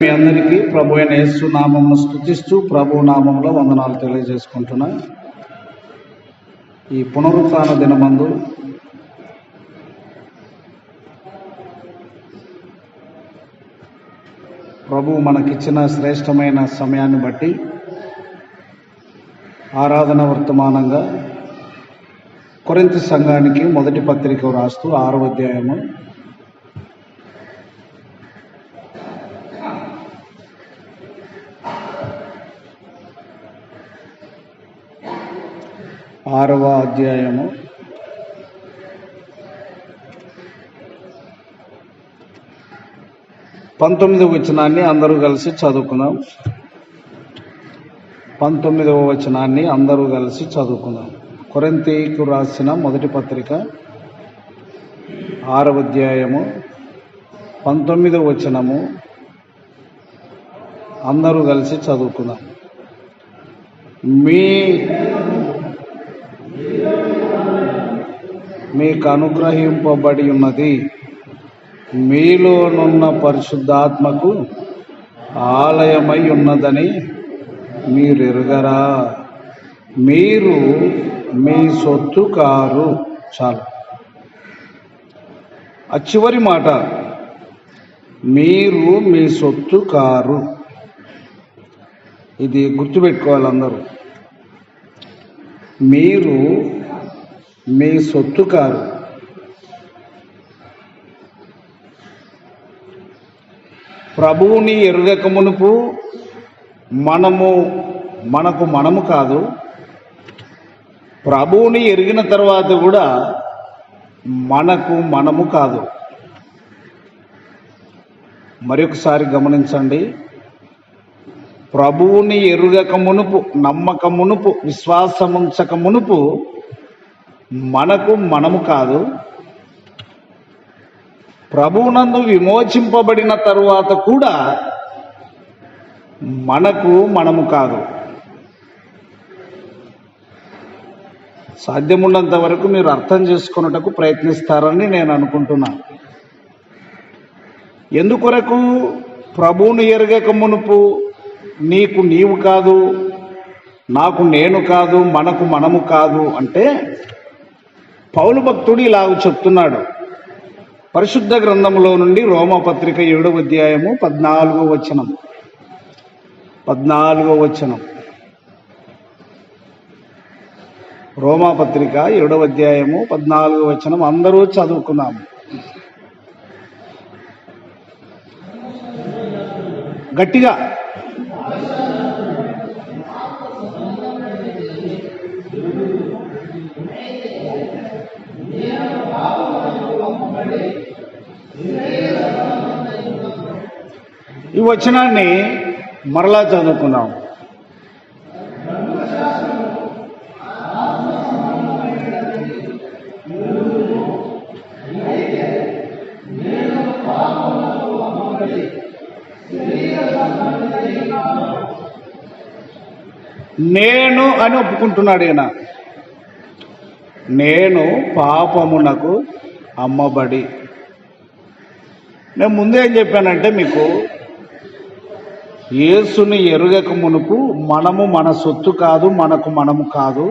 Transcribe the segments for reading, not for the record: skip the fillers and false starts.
మీ అందరికీ ప్రభు అయిన యేసు నామమును స్తుతిస్తూ ప్రభు నామంలో వందనాలు తెలియజేసుకుంటున్నా. ఈ పునరుత్థాన దినమందు ప్రభు మనకిచ్చిన శ్రేష్టమైన సమయాన్ని బట్టి ఆరాధన వర్తమానంగా కొరింథీ సంఘానికి మొదటి పత్రిక రాస్తూ 6వ అధ్యాయము 6వ అధ్యాయము 19వ వచనాన్ని అందరూ కలిసి చదువుకుందాం. 19వ వచనాన్ని అందరూ కలిసి చదువుకుందాం. కొరింథీకు రాసిన మొదటి పత్రిక 6వ అధ్యాయము 19వ వచనము అందరూ కలిసి చదువుకుందాం. మీకు అనుగ్రహింపబడి ఉన్నది, మీలోనున్న పరిశుద్ధాత్మకు ఆలయమై ఉన్నదని మీరు ఎరుగరా? మీరు మీ సొత్తు కారు. చాలు. ఆ చివరి మాట, మీరు మీ సొత్తు కారు. ఇది గుర్తుపెట్టుకోవాలి అందరూ. మీరు మీ సొత్తు కారు. ప్రభువుని ఎరుగక మునుపు మనము కాదు. ప్రభువుని ఎరిగిన తర్వాత కూడా మనము కాదు. మరొకసారి గమనించండి. ప్రభువుని ఎరుగక మునుపు, నమ్మక మునుపు, విశ్వాసముంచక మునుపు మనము కాదు. ప్రభువునందు విమోచింపబడిన తరువాత కూడా మనము కాదు. సాధ్యమున్నంత వరకు మీరు అర్థం చేసుకున్నటకు ప్రయత్నిస్తారని నేను అనుకుంటున్నాను. ఎందుకొరకు? ప్రభువుని ఎరగక మునుపు నీకు నీవు కాదు, నాకు నేను కాదు, మనము కాదు అంటే పౌలు భక్తుడు ఇలాగ చెప్తున్నాడు. పరిశుద్ధ గ్రంథంలో నుండి రోమాపత్రిక 7వ అధ్యాయము 14వ వచనం. 14వ వచనం. రోమాపత్రిక 7వ అధ్యాయము 14వ వచనం అందరూ చదువుకున్నాము. గట్టిగా. ఈ వచనాన్ని మరలా చదువుకున్నాం. నేను అని ఒప్పుకుంటున్నాడు ఈయన. నేను పాపమునకు అమ్మబడి. నేను ముందే ఏం చెప్పానంటే మీకు, యేసుని ఎరుగక మునుపు మన సొత్తు కాదు, మనము కాదు.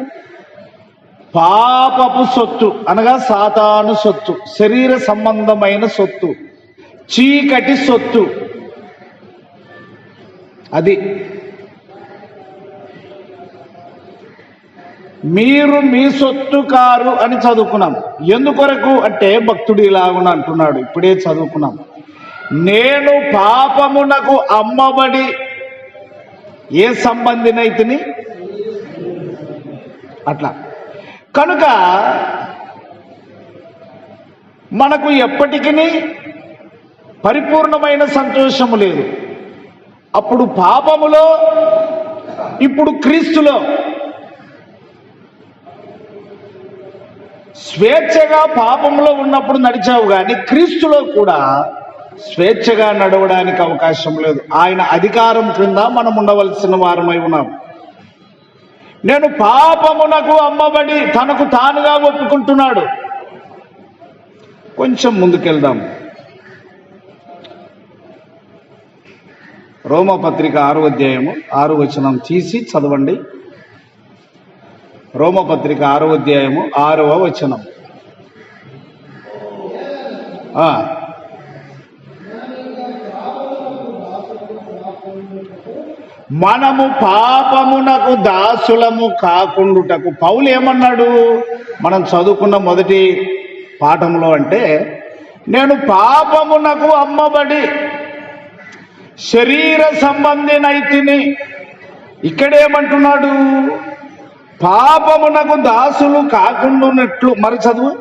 పాపపు సొత్తు అనగా సాతాను సొత్తు, శరీర సంబంధమైన సొత్తు, చీకటి సొత్తు. అది మీరు మీ సొత్తు కారు అని చదువుకున్నాం. ఎందుకొరకు అంటే భక్తుడు ఇలాగున అంటున్నాడు, ఇప్పుడే చదువుకున్నాం. నేను పాపమునకు అమ్మబడి ఏ సంబంధినైతిని అట్లా. కనుక మనకు ఎప్పటికీ పరిపూర్ణమైన సంతోషము లేదు. అప్పుడు పాపములో, ఇప్పుడు క్రీస్తులో. స్వేచ్ఛగా పాపంలో ఉన్నప్పుడు నడిచావు కానీ క్రీస్తులో కూడా స్వేచ్ఛగా నడవడానికి అవకాశం లేదు. ఆయన అధికారం క్రింద మనం ఉండవలసిన వారమై ఉన్నాం. నేను పాపమునకు అమ్మబడి తనకు తానుగా ఒప్పుకుంటున్నాడు. కొంచెం ముందుకెళ్దాం. రోమపత్రిక 6వ అధ్యాయము 6వ వచనం తీసి చదవండి. రోమపత్రిక 6వ అధ్యాయము 6వ వచనం. మనము పాపమునకు దాసులము కాకుండుటకు. పౌలు ఏమన్నాడు మనం చదువుకున్న మొదటి పాఠంలో అంటే, నేను పాపమునకు అమ్మబడి శరీర సంబంధినైతిని. ఇక్కడేమంటున్నాడు? పాపమునకు దాసులు కాకుండాన్నట్లు. మరి చదువు.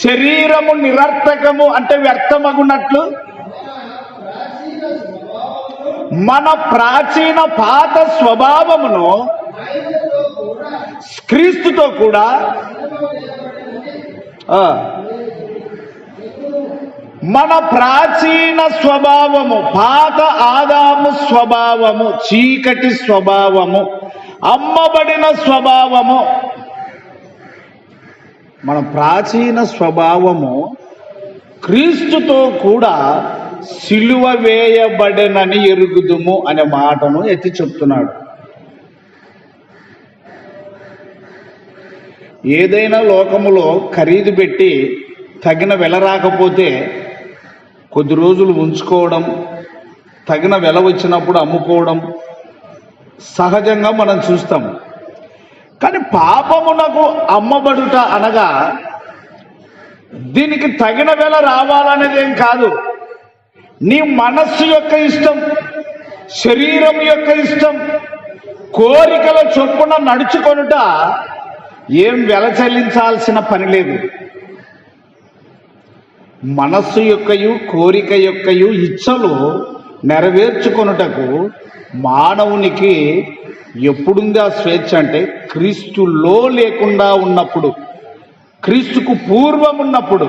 శరీరము నిరర్థకము అంటే వ్యర్థమగునట్లు మన ప్రాచీన పాత స్వభావమును క్రీస్తుతో కూడా మన ప్రాచీన స్వభావము, పాత ఆదాము స్వభావము, చీకటి స్వభావము, అమ్మబడిన స్వభావము, మన ప్రాచీన స్వభావము క్రీస్తుతో కూడా సిలువ వేయబడెనని ఎరుగుదుము అనే మాటను ఎత్తి చెప్తున్నాడు. ఏదైనా లోకములో ఖరీదు పెట్టి తగిన వెల రాకపోతే కొద్ది రోజులు ఉంచుకోవడం, తగిన వెల వచ్చినప్పుడు అమ్ముకోవడం సహజంగా మనం చూస్తాం. కానీ పాపమునకు అమ్మబడుట అనగా దీనికి తగిన వెల రావాలనేది ఏం కాదు. నీ మనస్సు యొక్క ఇష్టం, శరీరం యొక్క ఇష్టం, కోరికల చొప్పున నడుచుకొనుట ఏం వెల చెల్లించాల్సిన పని లేదు. మనస్సు యొక్కయు కోరిక యొక్కయు ఇచ్చలు నెరవేర్చుకొనుటకు మానవునికి ఎప్పుడుంది ఆ స్వేచ్ఛ అంటే క్రీస్తులో లేకుండా ఉన్నప్పుడు, క్రీస్తుకు పూర్వం ఉన్నప్పుడు.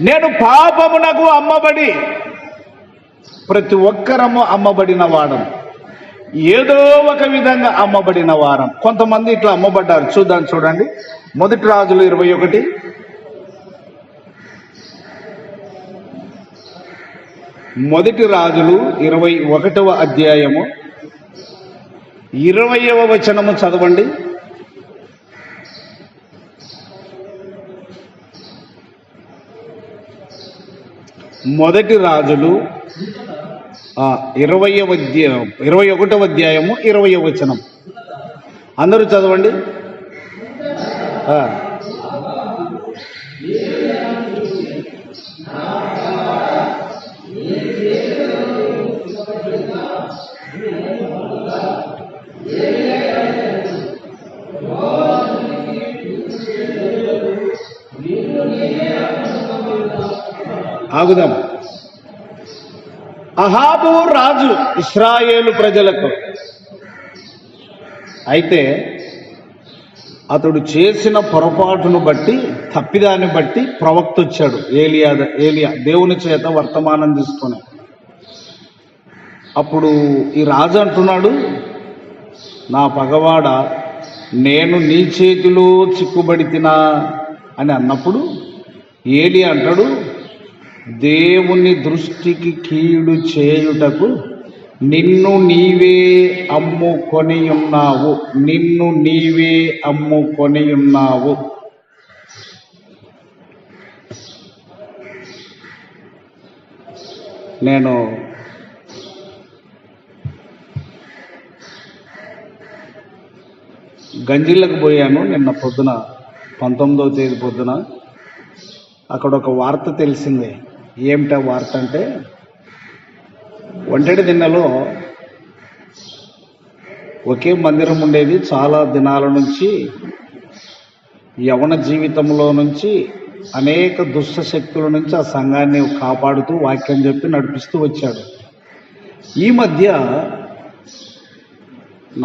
నేను పాపమునకు అమ్మబడి, ప్రతి ఒక్కరము అమ్మబడిన వారం, ఏదో ఒక విధంగా అమ్మబడిన వారం. కొంతమంది ఇట్లా అమ్మబడ్డారు. చూద్దాం, చూడండి. మొదటి రాజులు 21, మొదటి రాజులు 21వ అధ్యాయము 20వ వచనము చదవండి. మొదటి రాజులు 21వ అధ్యాయము 20వ వచనం. అందరూ చదవండి. ఆగుదాం. అహాబు రాజు ఇశ్రాయేలు ప్రజలకు. అయితే అతడు చేసిన పొరపాటును బట్టి, తప్పిదాన్ని బట్టి ప్రవక్త వచ్చాడు, ఏలియా, దేవుని చేత వర్తమానం తీసుకొని. అప్పుడు ఈ రాజు అంటున్నాడు, నా పగవాడ, నేను నీ చేతిలో చిక్కుబడి తినా అని అన్నప్పుడు ఏలియా అంటాడు, దేవుని దృష్టికి కీడు చేయుటకు నిన్ను నీవే అమ్ముకొని ఉన్నావు, నిన్ను నీవే అమ్ముకొని ఉన్నావు. నేను గంజిళ్ళకు పోయాను నిన్న పొద్దున, 19వ తేదీ పొద్దున. అక్కడ ఒక వార్త తెలిసిందే. ఏమిటా వార్త అంటే, ఒంటెడి దిన్నెలో ఒకే మందిరం ఉండేది. చాలా దినాల నుంచి యవన జీవితంలో నుంచి అనేక దుష్ట శక్తుల నుంచి ఆ సంఘాన్ని కాపాడుతూ వాక్యం చెప్పి నడిపిస్తూ వచ్చాడు. ఈ మధ్య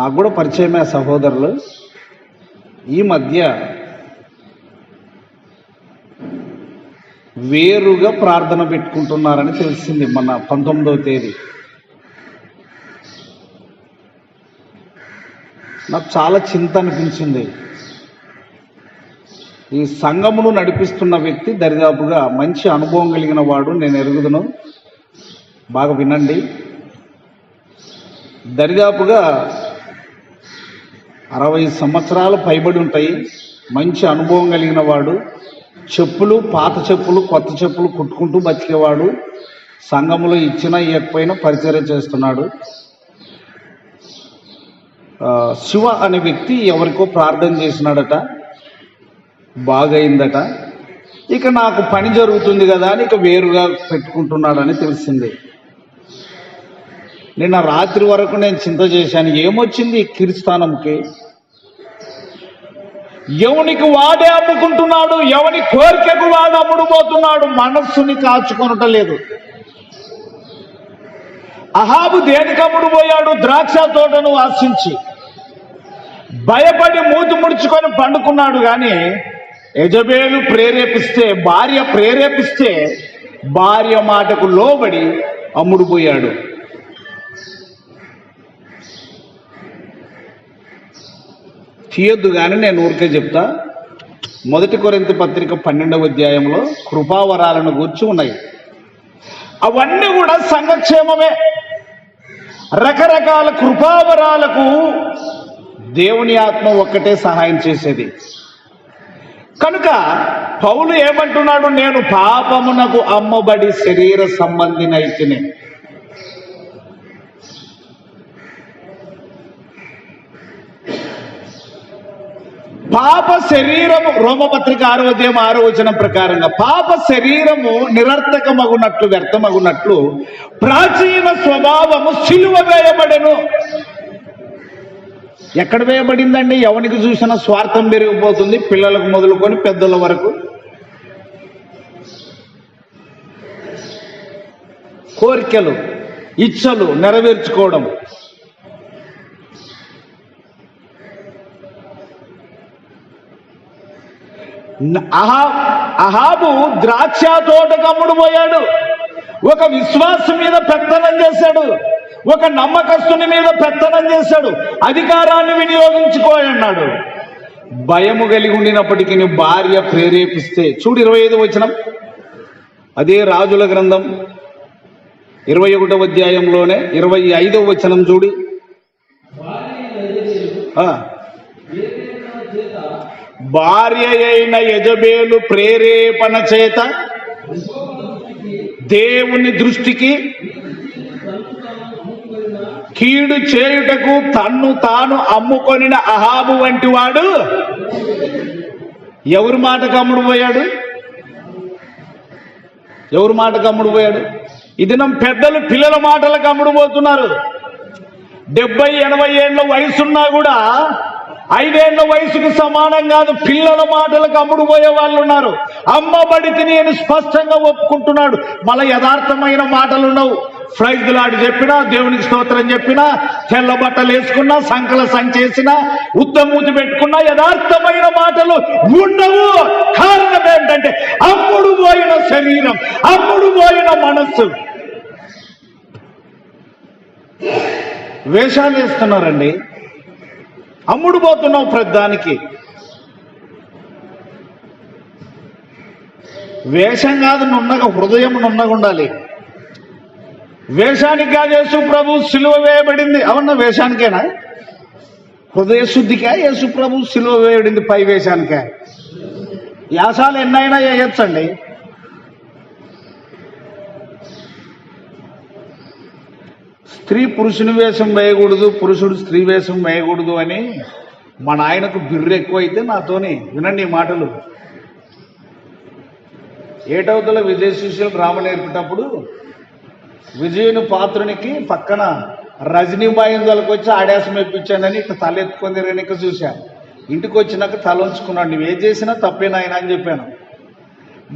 నాకు కూడా పరిచయమే సహోదరులు. ఈ మధ్య వేరుగా ప్రార్థన పెట్టుకుంటున్నారని తెలిసింది. మన 19వ తేదీ నాకు చాలా చింత అనిపించింది. ఈ సంఘమును నడిపిస్తున్న వ్యక్తి దరిదాపుగా మంచి అనుభవం కలిగిన వాడు, నేను ఎరుగుదును. బాగా వినండి. దరిదాపుగా 60 సంవత్సరాలు పైబడి ఉంటాయి. మంచి అనుభవం కలిగిన వాడు. చెప్పులు, పాత చెప్పులు, కొత్త చెప్పులు కుట్టుకుంటూ బతికేవాడు. సంఘములో ఇచ్చినా ఇవ్వకపోయినా పరిచర్య చేస్తున్నాడు. శివ అనే వ్యక్తి ఎవరికో ప్రార్థన చేసినాడట, బాగైందట. ఇక నాకు పని జరుగుతుంది కదా అని ఇక వేరుగా పెట్టుకుంటున్నాడని తెలిసింది. నిన్న రాత్రి వరకు నేను చింత చేశాను, ఏమొచ్చింది కిరిస్థానంకి? ఎవనికి వాడే అమ్ముకుంటున్నాడు, ఎవని కోరికకు వాడు అమ్ముడుపోతున్నాడు. మనస్సుని కాచుకొనటలేదు. అహాబు దేనికి అమ్ముడుపోయాడు? ద్రాక్ష తోటను ఆశించి భయపడి మూతి ముడుచుకొని పండుకున్నాడు. కానీ యెజబేలు ప్రేరేపిస్తే, భార్య ప్రేరేపిస్తే భార్య మాటకు లోబడి అమ్ముడుపోయాడు. తీయొద్దు కానీ నేను ఊరికే చెప్తా. 1 కొరింథీ పత్రిక 12వ అధ్యాయంలో కృపావరాలను గూర్చి ఉన్నాయి. అవన్నీ కూడా సంఘక్షేమమే. రకరకాల కృపావరాలకు దేవుని ఆత్మ ఒక్కటే సహాయం చేసేది. కనుక పౌలు ఏమంటున్నాడు? నేను పాపమునకు అమ్మబడి శరీర సంబంధినైతిని. పాప శరీరము, రోమపత్రిక 6వ అధ్యాయం 6వ వచనం ప్రకారంగా, పాప శరీరము నిరర్థకమగునట్లు, వ్యర్థమగునట్లు ప్రాచీన స్వభావము సిలువ వేయబడెను. ఎక్కడ వేయబడిందండి? ఎవనికి చూసినా స్వార్థం పెరిగిపోతుంది, పిల్లలకు మొదలుకొని పెద్దల వరకు. కోరికలు, ఇచ్చలు నెరవేర్చుకోవడం. అహాబు ద్రాక్ష తోటకు అమ్ముడుపోయాడు. ఒక విశ్వాసం మీద పెత్తనం చేశాడు, ఒక నమ్మకస్తుని మీద పెత్తనం చేశాడు. అధికారాన్ని వినియోగించుకోయన్నాడు. భయము కలిగి ఉండినప్పటికీ భార్య ప్రేరేపిస్తే, చూడు 25వ వచనం, అదే రాజుల గ్రంథం 21వ అధ్యాయంలోనే 25వ వచనం చూడి. భార్య అయిన యెజబేలు ప్రేరేపణ చేత దేవుని దృష్టికి కీడు చేయుటకు తన్ను తాను అమ్ముకొనిన అహాబు వంటి వాడు ఎవరి మాటకు అమ్ముడుపోయాడు? ఎవరి మాటకు అమ్ముడుపోయాడు? ఈ దినం పెద్దలు పిల్లల మాటలకు అమ్ముడుపోతున్నారు. 70-80 ఏళ్ళ వయసున్నా కూడా 5 ఏళ్ల వయసుకు సమానం కాదు, పిల్లల మాటలకు అమ్ముడుపోయే వాళ్ళు ఉన్నారు. అమ్మబడి తిని అని స్పష్టంగా ఒప్పుకుంటున్నాడు. మళ్ళీ యథార్థమైన మాటలు ఉండవు. ప్రైజ్ లార్డ్ చెప్పినా, దేవునికి స్తోత్రం చెప్పినా, తెల్ల బట్టలు వేసుకున్నా, సంకల సంచేసినా, ఉత్తమూతి పెట్టుకున్నా యథార్థమైన మాటలు ఉండవు. కారణం ఏంటంటే అమ్ముడుపోయిన శరీరం, అమ్ముడుపోయిన మనస్సు. వేషాలు వేస్తున్నారండి. అమ్ముడుపోతున్నావు ప్రతిదానికి. వేషం కాదు, నున్నగా హృదయం నున్నగా ఉండాలి. వేషానికి కాదు యేసు ప్రభు సిలువ వేయబడింది. అవునా? వేషానికేనా? హృదయ శుద్ధికా యేసు ప్రభు సిలువ వేయబడింది? పై వేషానికా? యాసాలు ఎన్నైనా వేయొచ్చండి. స్త్రీ పురుషుని వేషం వేయకూడదు, పురుషుడు స్త్రీ వేషం వేయకూడదు అని మా నాయనకు బిర్రు ఎక్కువైతే నాతోని వినండి ఈ మాటలు. ఏటవతల విజయ శిష్యులు డ్రామా నేర్పేటప్పుడు విజయుని పాత్రునికి పక్కన రజనీబాయిని తొలకొచ్చి ఆడాసం మెప్పించానని ఇక తలెత్తుకొని తిరగనిక చూశాను. ఇంటికి వచ్చినాక తల ఉంచుకున్నాడు. నువ్వు ఏం చేసినా తప్పే నాయన అని చెప్పాను.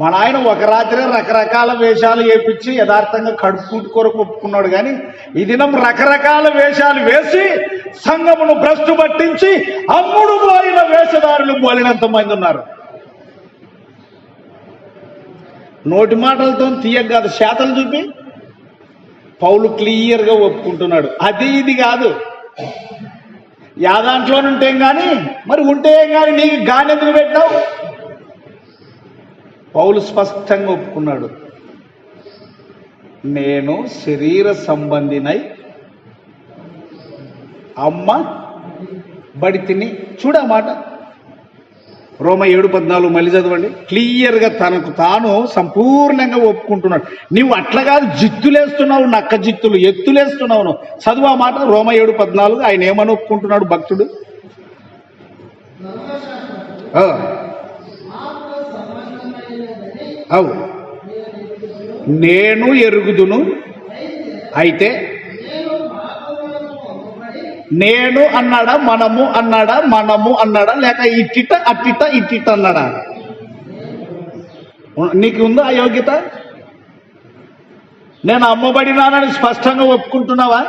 మా నాయన ఒక రాత్రి రకరకాల వేషాలు వేపించి యథార్థంగా కడుపు కొరకు ఒప్పుకున్నాడు. కానీ ఈ దినం రకరకాల వేషాలు వేసి సంఘమును భ్రష్టు పట్టించి అమ్ముడు పోయిన వేషధారులు పోలినంత మంది ఉన్నారు. నోటి మాటలతో తీయక కాదు, శాతలు చూపి పౌలు క్లియర్గా ఒప్పుకుంటున్నాడు. అది ఇది కాదు. యా దాంట్లోనుంటేం కానీ మరి ఉంటేం కానీ నీకు గానెందుకు పెట్టావు? పౌలు స్పష్టంగా ఒప్పుకున్నాడు, నేను శరీర సంబంధినై అమ్మ బడి తిని. చూడ మాట రోమ 7:14 మళ్ళీ చదవండి. క్లియర్గా తనకు తాను సంపూర్ణంగా ఒప్పుకుంటున్నాడు. నువ్వు అట్లా కాదు, జిత్తులేస్తున్నావు, నక్క జిత్తులు ఎత్తులేస్తున్నావు. నువ్వు చదువు ఆ మాట. రోమ 7:14 ఆయన ఏమని ఒప్పుకుంటున్నాడు భక్తుడు? అవు నేను ఎరుగుదును, అయితే నేను అన్నాడా, మనము అన్నాడా, మనము అన్నాడా, లేక ఇట్టిట అట్టిట ఇట్టిట అన్నాడా? నీకు ఉందా ఆ యోగ్యత? నేను అమ్మబడినానని స్పష్టంగా ఒప్పుకుంటున్నావా?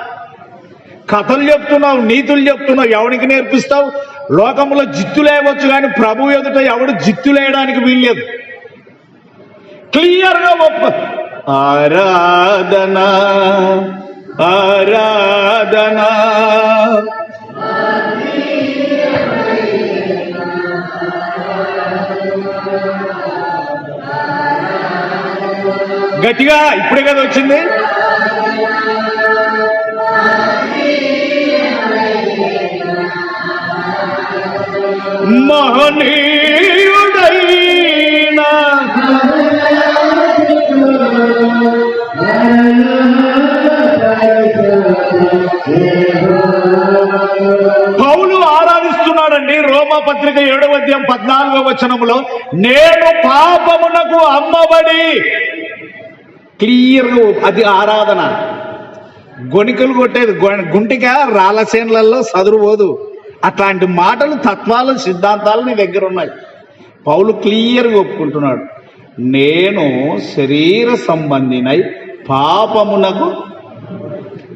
కథలు చెప్తున్నావు, నీతులు చెప్తున్నావు, ఎవరికి నేర్పిస్తావు? లోకంలో జిత్తులేయవచ్చు కానీ ప్రభు ఎదుట ఎవడు జిత్తులేయడానికి వీల్లేదు. క్లియర్గా ఒప్పు. ఆరాధన ఆరాధన గట్టిగా ఇప్పుడే కదా వచ్చింది. మహనీయుడైనా పౌలు ఆరాధిస్తున్నాడండి. రోమాపత్రిక 7:14 నేను పాపమునకు అమ్మబడి. క్లియర్గా అది ఆరాధన. గొణికలు కొట్టేది గుంటిగా రాళ్ళసేన్లలో సదురు పోదు. అట్లాంటి మాటలు, తత్వాలు, సిద్ధాంతాలు నీ దగ్గర ఉన్నాయి. పౌలు క్లియర్గా ఒప్పుకుంటున్నాడు, నేను శరీర సంబంధినై పాపమునకు.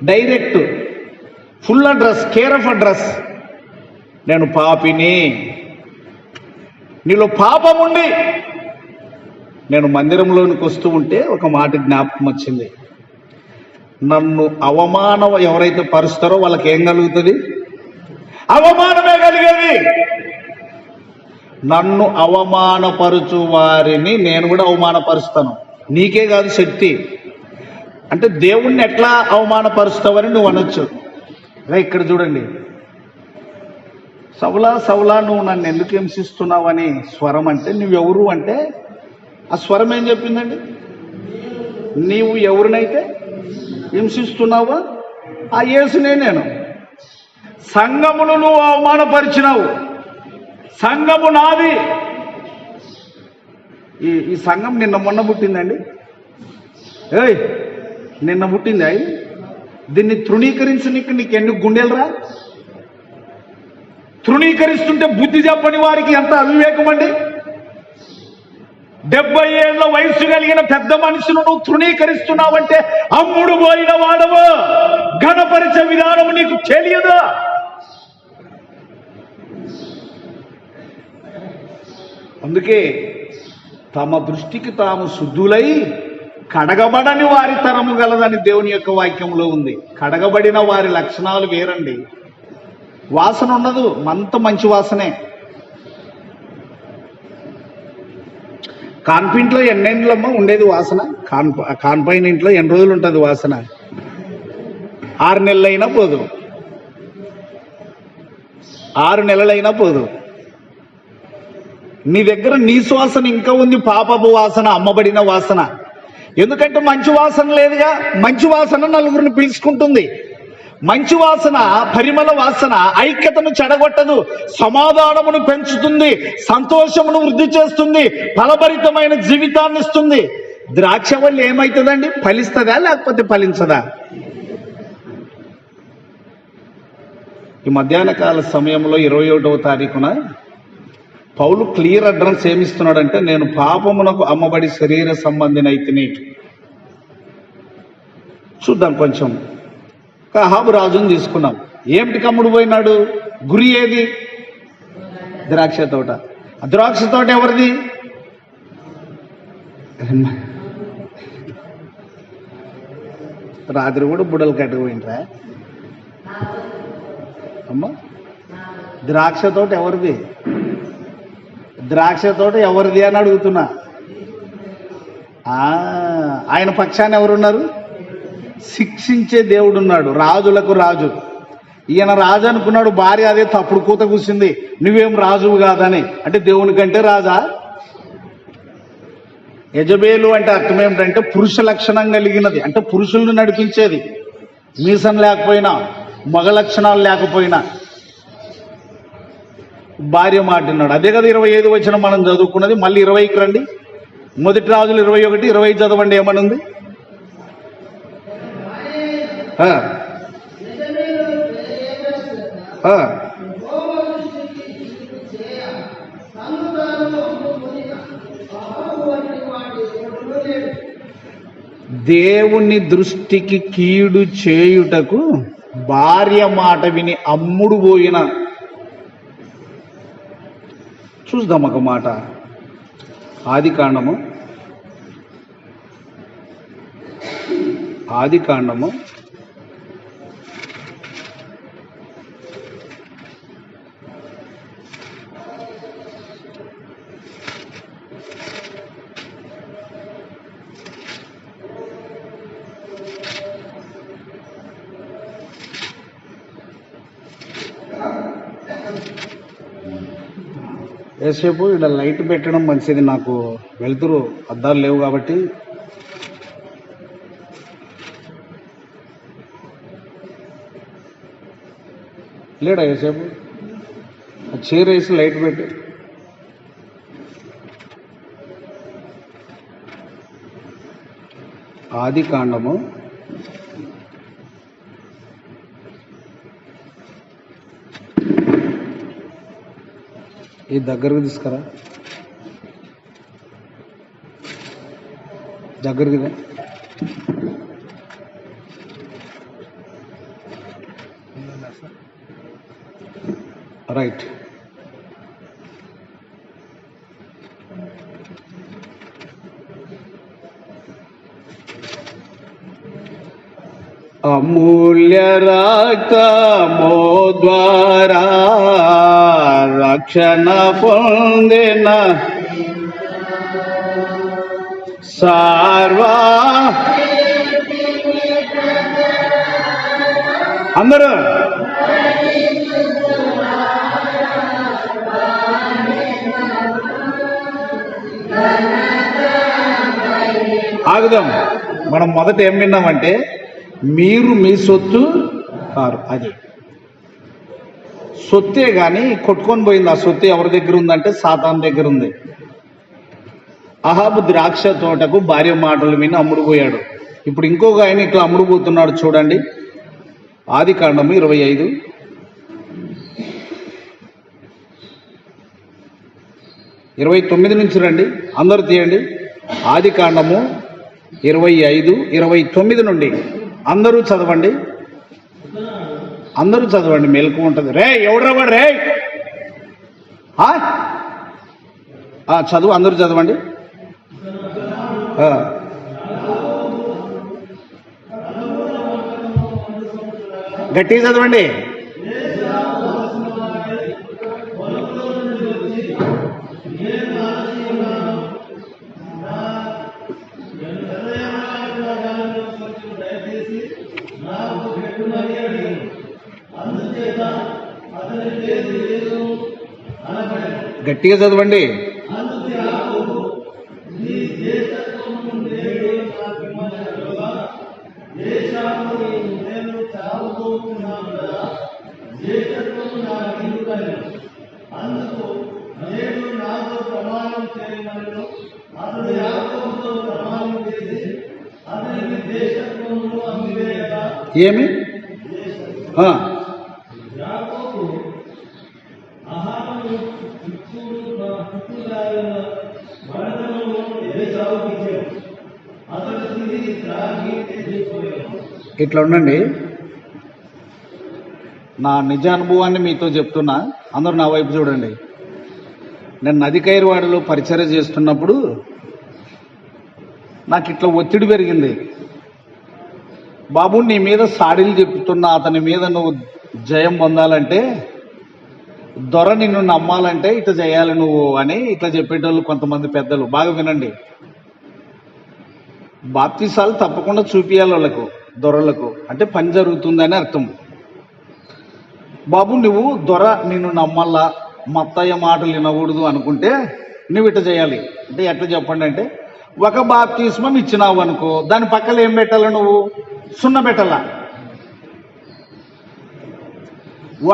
Direct full address, care of address. నేను పాపిని. నీలో పాపముండి నేను మందిరంలోనికి వస్తూ ఉంటే ఒక మాట జ్ఞాపకం వచ్చింది. నన్ను అవమానం ఎవరైతే పరుస్తారో వాళ్ళకి ఏం కలుగుతుంది? అవమానమే కలిగేది. నన్ను అవమానపరుచు వారిని నేను కూడా అవమానపరుస్తాను. నీకే కాదు శక్తి. అంటే దేవుణ్ణి ఎట్లా అవమానపరుస్తావని నువ్వు అనొచ్చు. ఇక్కడ చూడండి, సౌలా సౌలా నువ్వు నన్ను ఎందుకు హింసిస్తున్నావని స్వరం అంటే నువ్వెవరు అంటే ఆ స్వరం ఏం చెప్పిందండి? నీవు ఎవరినైతే హింసిస్తున్నావో ఆ యేసునే నేను. సంఘమును నువ్వు అవమానపరిచినావు. సంఘము నాది. ఈ సంఘం నిన్న మొన్న పుట్టిందండి. నిన్న పుట్టింది. దీన్ని తృణీకరించనీకి నీకు ఎన్ని గుండెలరా? తృణీకరిస్తుంటే బుద్ధి చెప్పని వారికి ఎంత అవివేకం అండి. 70 ఏళ్ల వయసు కలిగిన పెద్ద మనిషిని నువ్వు తృణీకరిస్తున్నావంటే అమ్ముడు పోయిన వాడవు. ఘనపరిచే విధానం నీకు తెలియదు. అందుకే తమ దృష్టికి తాము శుద్ధులై కడగబడని వారి తరము గలదని దేవుని యొక్క వాక్యంలో ఉంది. కడగబడిన వారి లక్షణాలు వేరండి. వాసన ఉండదు, అంత మంచి వాసనే. కాన్పింట్లో ఎన్నేళ్ళమ్మా ఉండేది వాసన? కాన్పైన ఇంట్లో ఎన్ని రోజులు ఉంటుంది వాసన? 6 నెలలైనా పోదు, 6 నెలలైనా పోదు. నీ దగ్గర నీ సువాసన ఇంకా ఉంది, పాపపు వాసన, అమ్మబడిన వాసన. ఎందుకంటే మంచి వాసన లేదుగా. మంచి వాసన నలుగురిని పిలుచుకుంటుంది. మంచి వాసన, పరిమళ వాసన ఐక్యతను చెడగొట్టదు, సమాధానమును పెంచుతుంది, సంతోషమును వృద్ధి చేస్తుంది, ఫలభరితమైన జీవితాన్ని ఇస్తుంది. ద్రాక్ష వల్ల ఏమవుతుందండి? ఫలిస్తుందా లేకపోతే ఫలించదా? ఈ మధ్యాహ్న కాల సమయంలో 21వ తారీఖున పౌలు క్లియర్ అడ్రస్ ఏమిస్తున్నాడంటే, నేను పాపమునకు అమ్మబడి శరీర సంబంధినైతిని. చూద్దాం కొంచెం. అహాబు రాజుని తీసుకున్నాం. ఏమిటి కమ్ముడు పోయినాడు? గురి ఏది? ద్రాక్ష తోట. ఆ ద్రాక్ష తోట ఎవరిది? రాత్రి కూడా బుడలు కట్టుకుపోయినరా అమ్మా? ద్రాక్ష తోట ఎవరిది? ద్రాక్ష తోట ఎవరిది అని అడుగుతున్నా. ఆయన పక్షాన్ని ఎవరున్నారు? శిక్షించే దేవుడు ఉన్నాడు, రాజులకు రాజు. ఈయన రాజు అనుకున్నాడు, భార్య అదే తప్పుడు కూత కూసింది, నువ్వేం రాజువు కాదని. అంటే దేవుని కంటే రాజా? యజబేలు అంటే అర్థం ఏమిటంటే పురుష లక్షణం కలిగినది, అంటే పురుషులను నడిపించేది. మీసం లేకపోయినా, మగ లక్షణాలు లేకపోయినా భార్య మాట్లాడినాడు. అదే కదా 25 వచనం మనం చదువుకున్నది. మళ్ళీ 20కి రండి. మొదటి రాజులు 21, 20 చదవండి. ఏమనుంది? దేవుని దృష్టికి కీడు చేయుటకు భార్య మాట విని అమ్ముడు పోయిన. చూద్దాం ఒక మాట. ఆదికాండము 'ఏసేపు ఇక్కడ లైట్ పెట్టడం మంచిది, నాకు వెళ్తురు అద్దాలు లేవు కాబట్టి. లేడా ఏసేపు? చీర వేసి లైట్ పెట్టి. ఆదికాండము 'ఈ దగ్గరకు తీసుకురా, దగ్గరికి రైట్. అమూల్య రక్తము ద్వారా రక్షణ పొందిన సర్వ అందరూ ఆగుదాం. మనం మొదట ఏం విన్నామంటే మీరు మీ సొత్తు కారు. అది సొత్తే కానీ కొట్టుకొని పోయింది. ఆ సొత్తు ఎవరి దగ్గర ఉందంటే సాతాను దగ్గర ఉంది. అహాబు ద్రాక్ష తోటకు భార్య మాటలు విని అమ్ముడు పోయాడు. ఇప్పుడు ఇంకొక ఆయన ఇట్లా అమ్ముడు పోతున్నాడు. చూడండి, ఆదికాండము 25 29 నుంచి రండి. అందరూ తీయండి. ఆదికాండము 25 29 నుండి అందరూ చదవండి. అందరూ చదవండి, మెలకు ఉంటుంది. రే ఎవడరా వాడు? రే చదువు, అందరూ చదవండి. గట్టిగా చదవండి. గట్టిగా చదవండి. ఏమి ఇట్లా ఉండండి. నా నిజ అనుభవాన్ని మీతో చెప్తున్నా, అందరూ నా వైపు చూడండి. నేను నదికైరువాడలో పరిచర్య చేస్తున్నప్పుడు నాకు ఇట్లా ఒత్తిడి పెరిగింది. బాబు, నీ మీద సాడీలు చెప్తున్నా, అతని మీద నువ్వు జయం పొందాలంటే దొర నిన్ను నమ్మాలంటే ఇట్లా చేయాలి నువ్వు అని ఇట్లా చెప్పేటోళ్ళు కొంతమంది పెద్దలు. బాగా వినండి, బాప్తీసాలు తప్పకుండా చూపియాలి వాళ్ళకు, దొరలకు, అంటే పని జరుగుతుందని అర్థం. బాబు నువ్వు దొర నిన్ను నమ్మల్లా, మత్తయ్య మాటలు వినకూడదు అనుకుంటే నువ్వు ఇట్లా చేయాలి అంటే ఎట్లా చెప్పండి అంటే, ఒక బాప్తిస్మం ఇచ్చినావు అనుకో, దాని పక్కన ఏం పెట్టాలా నువ్వు? సున్న పెట్టాలా.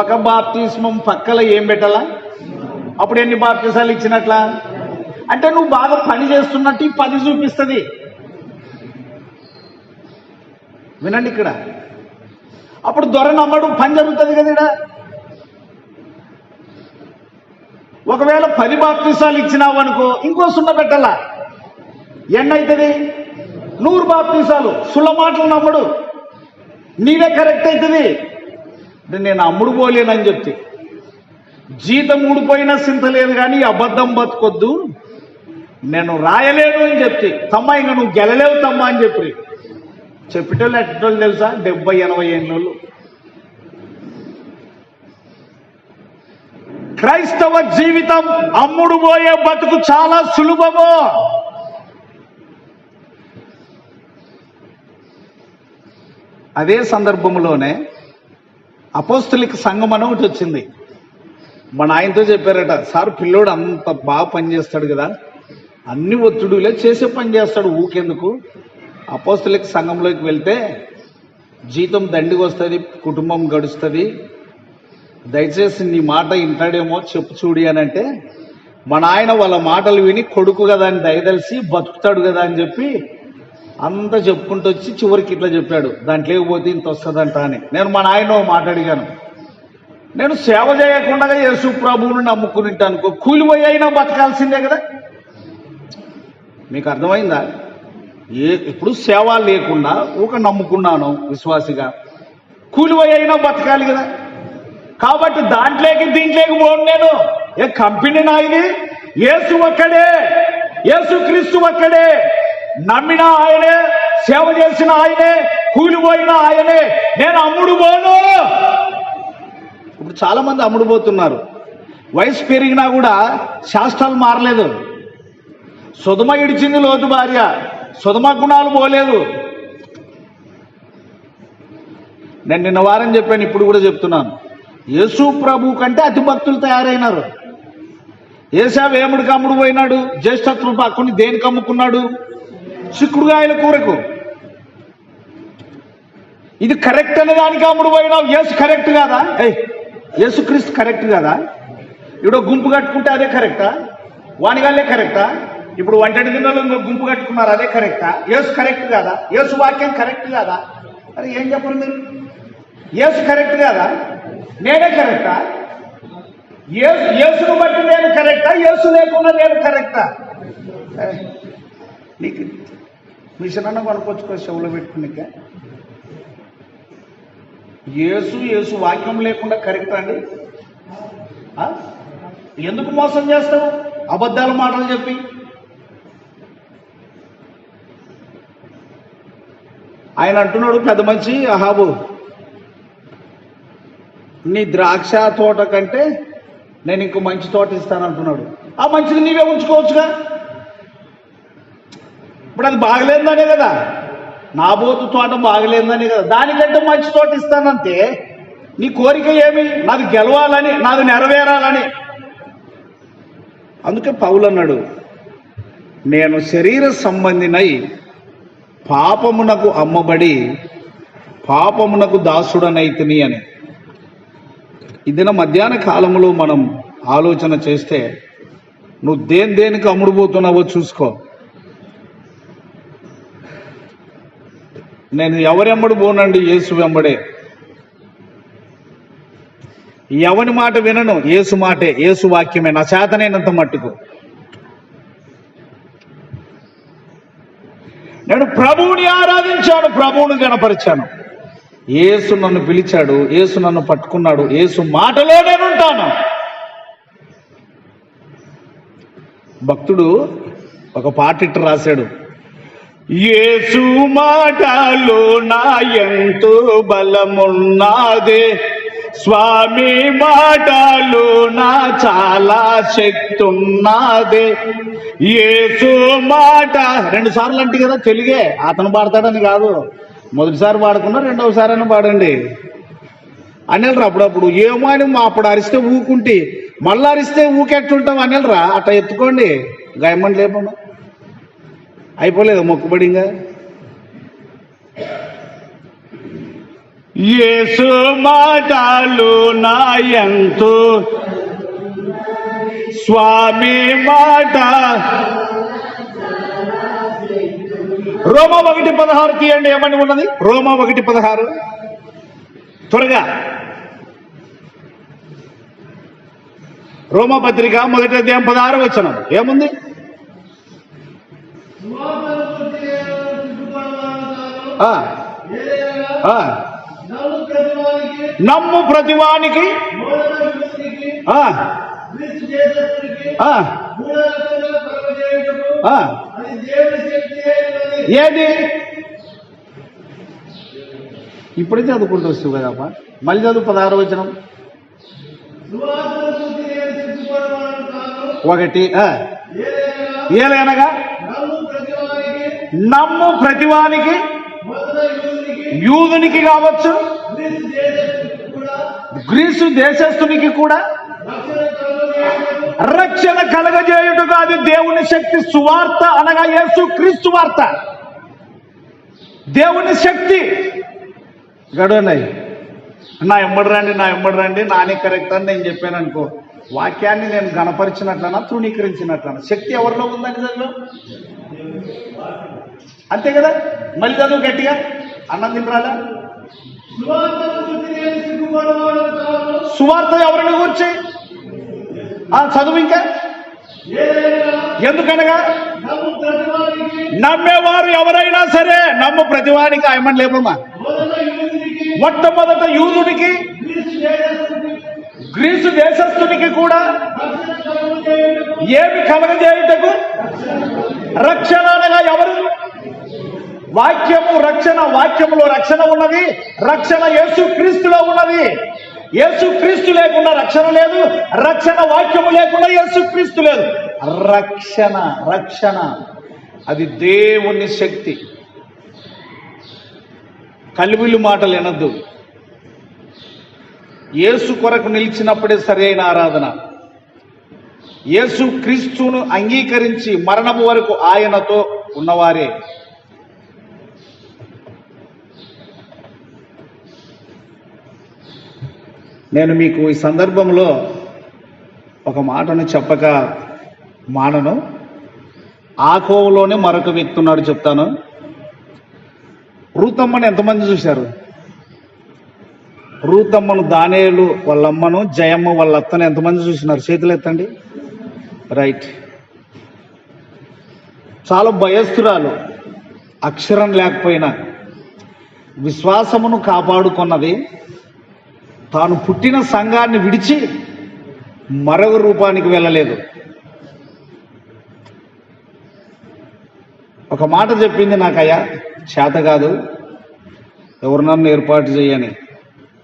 ఒక బాప్తిస్మం పక్కల ఏం పెట్టాలా? అప్పుడు ఎన్ని బాప్తిసాలు ఇచ్చినట్లా? అంటే నువ్వు బాగా పని చేస్తున్నట్టు ఈ పని చూపిస్తుంది. వినండి ఇక్కడ, అప్పుడు దొర నమ్మడు, పని జరుగుతుంది కదా ఇక్కడ. ఒకవేళ 10 బాప్తిసాలు ఇచ్చినావు అనుకో, ఇంకో సున్న పెట్టాలా, ఎన్నైతుంది? 100 బాప్తిసాలు. సుల్ల మాటలు నమ్మడు, నీవే కరెక్ట్ అవుతుంది. నేను అమ్ముడు పోలేనని చెప్తే, జీతం ఊడిపోయినా చింత లేదు కానీ అబద్ధం బతుకొద్దు, నేను రాయలేను అని చెప్తే, తమ్మ ఇంకా నువ్వు గెలలేవు తమ్మ అని చెప్పేటోళ్ళు ఎట్టేటోళ్ళు తెలుసా? 70-80 ఏళ్ళోళ్ళు. క్రైస్తవ జీవితం అమ్ముడు పోయే బతుకు చాలా సులభము. అదే సందర్భంలోనే అపోస్తలిక సంఘం అని ఒకటి వచ్చింది. మన ఆయనతో చెప్పారట, సార్ పిల్లోడు అంత బాగా పనిచేస్తాడు కదా, అన్ని ఒత్తిడిలే చేసే పని చేస్తాడు, ఊకెందుకు? అపోస్తలిక సంఘంలోకి వెళ్తే జీతం దండికి వస్తుంది, కుటుంబం గడుస్తుంది, దయచేసి నీ మాట వింటాడేమో చెప్పు చూడి అని అంటే, మన ఆయన వాళ్ళ మాటలు విని కొడుకు కదా అని దయదలిసి బతుకుతాడు కదా అని చెప్పి అంతా చెప్పుకుంటూ వచ్చి చివరికి ఇట్లా చెప్పాడు, దాంట్లో పోతే ఇంత వస్తుందంట అని. నేను మా నాయన మాట అడిగాను, నేను సేవ చేయకుండా యేసు ప్రభువుని నమ్ముకుని అనుకో, కూలిపోయి అయినా బతకాల్సిందే కదా. మీకు అర్థమైందా? ఇప్పుడు సేవ లేకుండా ఒక నమ్ముకున్నాను విశ్వాసిగా, కూలిపోయి అయినా బతకాలి కదా. కాబట్టి దాంట్లోకి దీంట్లోకి పోను నేను. ఏ కంపెనీ నా ఇది? యేసు ఒక్కడే, యేసు క్రీస్తు ఒక్కడే. నమ్మిన ఆయనే, సేవ చేసిన ఆయనే, కూలిపోయిన ఆయనే. నేను అమ్ముడు పోను. ఇప్పుడు చాలా మంది అమ్ముడు పోతున్నారు. వయసు పెరిగినా కూడా శాస్త్రాలు మారలేదు. సుధమ ఇడిచింది లోతు భార్య, సుధమ గుణాలు పోలేదు. నేను నిన్న వారం చెప్పాను, ఇప్పుడు కూడా చెప్తున్నాను, యేసు ప్రభు కంటే అతి భక్తులు తయారైనారు. ఏశావు ఏముడికి అమ్ముడు పోయినాడు? జ్యేష్ఠత్వం పక్కని దేనికి అమ్ముకున్నాడు? చిక్కుడుగాయల కూరకు. ఇది కరెక్ట్ అనే దానికి అమ్ముడు పోయినావు. యేసు కరెక్ట్ కాదా? యేసు క్రీస్తు కరెక్ట్ కాదా? ఇప్పుడు గుంపు కట్టుకుంటే అదే కరెక్టా? వానిగాళ్ళే కరెక్టా? ఇప్పుడు వంటడి దినాలు గుంపు కట్టుకున్నారు, అదే కరెక్టా? యేసు కరెక్ట్ కాదా? యేసు వాక్యం కరెక్ట్ కాదా? అరే ఏం చెప్పరు మీరు? యేసు కరెక్ట్ కాదా? నేనే కరెక్టా? యేసును బట్టి నేను కరెక్టా? యేసు లేకుండా నేను కరెక్టా? నీకు మిషన్ అన్న కొనుక్కొచ్చుకో చెవులో పెట్టుకునిక. యేసు వాక్యం లేకుండా కరెక్టా అండి? ఎందుకు మోసం చేస్తావు అబద్ధాల మాటలు చెప్పి? ఆయన అంటున్నాడు, పెద్ద మంచి అహాబు, నీ ద్రాక్ష తోట కంటే నేను ఇంకో మంచి తోట ఇస్తాను అంటున్నాడు. ఆ మంచిది నీవే ఉంచుకోవచ్చుగా. ఇప్పుడు అది బాగలేదనే కదా, నాబోతు తోట బాగలేదనే కదా, దానికంటే మంచి తోట ఇస్తానంటే నీ కోరిక ఏమి? నాది గెలవాలని, నాది నెరవేరాలని. అందుకే పౌలు అన్నాడు, నేను శరీర సంబంధినై పాపమునకు అమ్మబడి పాపమునకు దాసుడనైతిని అని. ఇదిన మధ్యాహ్న కాలంలో మనం ఆలోచన చేస్తే, నువ్వు దేనికి అమ్ముడుపోతున్నావో చూసుకో. నేను ఎవరెమ్మడు పోనండి, యేసు వెంబడే. ఎవని మాట వినను, యేసు మాటే, యేసు వాక్యమే, నా చేతనైనంత మట్టుకు. నేను ప్రభువుని ఆరాధించాను, ప్రభువుని గణపరిచాను. యేసు నన్ను పిలిచాడు, యేసు నన్ను పట్టుకున్నాడు, యేసు మాటలో నేనుంటాను. భక్తుడు ఒక పాట ఇట్టు రాశాడు, యేసు మాటలో నా ఎంతో బలమున్నదే, స్వామి మాటలో చాలా శక్తి ఉన్నదే యేసు మాట. 2 సార్లు అంటే కదా తెలుగే, అతను పాడతాడని కాదు. మొదటిసారి పాడుకున్నా, రెండవసారి అని పాడండి అనేలరా. అప్పుడప్పుడు ఏమో అని అప్పుడు అరిస్తే ఊకుంటే మళ్ళీ అరిస్తే ఊకెట్టుంటాం అనేలరా. అట్లా ఎత్తుకోండి, గాయమని లేపమ్మా. అయిపోలేదు మొక్కుబడి. ఇంకా యేసు మాటలు నాయంతో స్వామి మాట. రోమా 1:16 తీయండి, ఏమని ఉన్నది? రోమా 1:16 త్వరగా. రోమా పత్రిక 1వ అధ్యాయం 16వ వచనం ఏముంది? నమ్ము ప్రతివానికి ఏది ఇప్పుడే చదువుకుంటూ వస్తుంది కదమ్మా. మళ్ళీ చదువు 16వ వచనం. 1 ఏలనగా నమ్ము ప్రతివానికి, యూదునికి కావచ్చు, గ్రీసు దేశస్థునికి కూడా రక్షణ కలగజేయుటకు అది దేవుని శక్తి. సువార్త అనగా యేసు క్రీస్తు వార్త, దేవుని శక్తి. గడవన్నాయి నా ఎమ్మడి రండి నాని కరెక్ట్ అని నేను చెప్పాను అనుకో, వాక్యాన్ని నేను గణపరిచినట్లనా తృణీకరించినట్లనా? శక్తి ఎవరిలో ఉందని చదువు, అంతే కదా. మళ్ళీ చదువు గట్టిగా, అన్నం తినరాలా? సువార్త ఎవరిని కూర్చి చదువు. ఇంకా ఎందుకనగా నమ్మేవారు ఎవరైనా సరే, నమ్ము ప్రతివానికి ఆయమని లేపమ్మా. మొట్టమొదట యూదునికి, గ్రీసు దేశస్థునికి కూడా ఏమి కలగజేయుటకు? రక్షణ అనగా ఎవరు? వాక్యము రక్షణ. వాక్యములో రక్షణ ఉన్నది, రక్షణ యేసు క్రీస్తులో ఉన్నది. యేసు క్రీస్తు లేకుండా రక్షణ లేదు, రక్షణ వాక్యము లేకుండా యేసు క్రీస్తు లేదు. రక్షణ అది దేవుని శక్తి. కలివిలు మాటలు వినద్దు. యేసు కొరకు నిలిచినప్పుడే సరైన ఆరాధన. యేసు క్రీస్తును అంగీకరించి మరణము వరకు ఆయనతో ఉన్నవారే. నేను మీకు ఈ సందర్భంలో ఒక మాటను చెప్పక మానను. ఆ కోవలోనే మరొక వ్యక్తి ఉన్నాడు, చెప్తాను. రూతమ్మను ఎంతమంది చూశారు? రూతమ్మను, దానియేలు వాళ్ళమ్మను, జయమ్మ వాళ్ళ అత్తను ఎంతమంది చూసినారు? చేతులు ఎత్తండి. రైట్. చాలా భయస్థురాలు, అక్షరం లేకపోయినా విశ్వాసమును కాపాడుకున్నది. తాను పుట్టిన సంఘాన్ని విడిచి మరొక రూపానికి వెళ్ళలేదు. ఒక మాట చెప్పింది, నాకయ్యా చేత కాదు, ఎవరినన్నా ఏర్పాటు చేయని.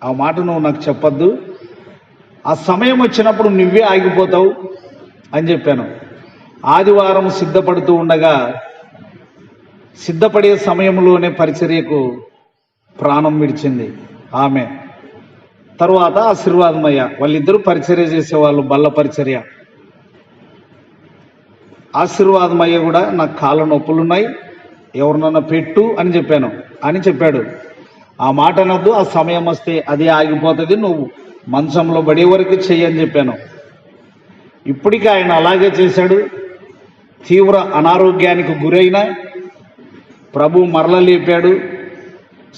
ఆ మాట నువ్వు నాకు చెప్పొద్దు, ఆ సమయం వచ్చినప్పుడు నువ్వే ఆగిపోతావు అని చెప్పాను. ఆదివారం సిద్ధపడుతూ ఉండగా, సిద్ధపడే సమయంలోనే పరిచర్యకు ప్రాణం విడిచింది ఆమె. తరువాత ఆశీర్వాదమయ్య, వాళ్ళిద్దరూ పరిచర్య చేసేవాళ్ళు, బల్ల పరిచర్య. ఆశీర్వాదమయ్య కూడా నాకు కాళ్ళ నొప్పులున్నాయి, ఎవరినన్నా పెట్టు అని చెప్పాడు. ఆ మాట అనొద్దు, ఆ సమయం వస్తే అది ఆగిపోతుంది, నువ్వు మంచంలో పడే వరకు చెయ్యని చెప్పాను. ఇప్పటికీ ఆయన అలాగే చేశాడు. తీవ్ర అనారోగ్యానికి గురైన ప్రభు మరల లేపాడు.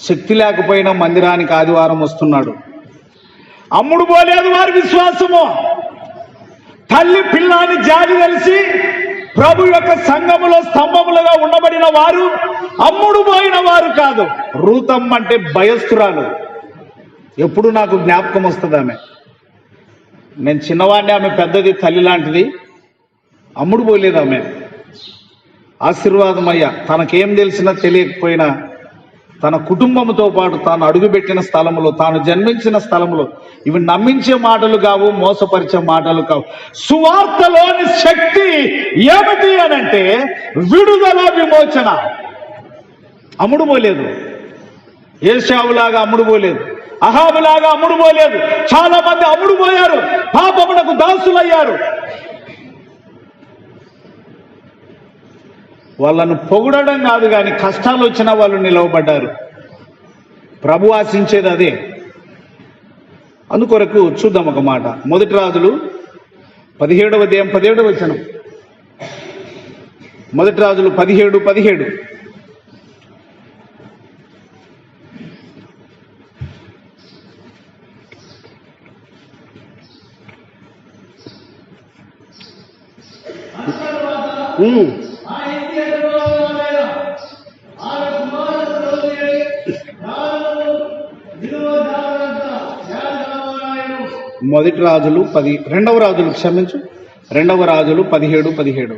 శక్తి లేకపోయినా మందిరానికి ఆదివారం వస్తున్నాడు. అమ్ముడు పోలేదు వారి విశ్వాసము. తల్లి పిల్లాని జాలి కలిసి ప్రభు యొక్క సంఘములో స్తంభములుగా ఉండబడిన వారు అమ్ముడు పోయిన వారు కాదు. రూతమ్మ అంటే భయస్థురాలు. ఎప్పుడు నాకు జ్ఞాపకం వస్తుంది ఆమె. నేను చిన్నవాడిని, ఆమె పెద్దది, తల్లి లాంటిది. అమ్ముడు పోలేదు ఆమె. ఆశీర్వాదమయ్యా తనకేం తెలిసినా తెలియకపోయినా తన కుటుంబంతో పాటు తాను అడుగుపెట్టిన స్థలంలో, తాను జన్మించిన స్థలంలో ఇవి నమ్మించే మాటలు కావు, మోసపరిచే మాటలు కావు. సువార్తలోని శక్తి ఏమిటి అనంటే విడుదల, విమోచన. అమ్ముడుపోలేదు, ఏశావులాగా అమ్ముడుపోలేదు, అహాబులాగా అమ్ముడుపోలేదు. చాలా మంది అమ్ముడుపోయారు, పాపమునకు దాసులయ్యారు. వాళ్ళను పొగడడం కాదు కానీ కష్టాలు వచ్చినా వాళ్ళు నిలవబడ్డారు. ప్రభు ఆశించేది అదే. అందుకొరకు చూద్దాం ఒక మాట. మొదటి రాజులు 17వ అధ్యాయం 17వ వచనం. మొదటి రాజులు 17:17. మొదటి రాజులు 2వ రాజులు 2వ రాజులు 17:17.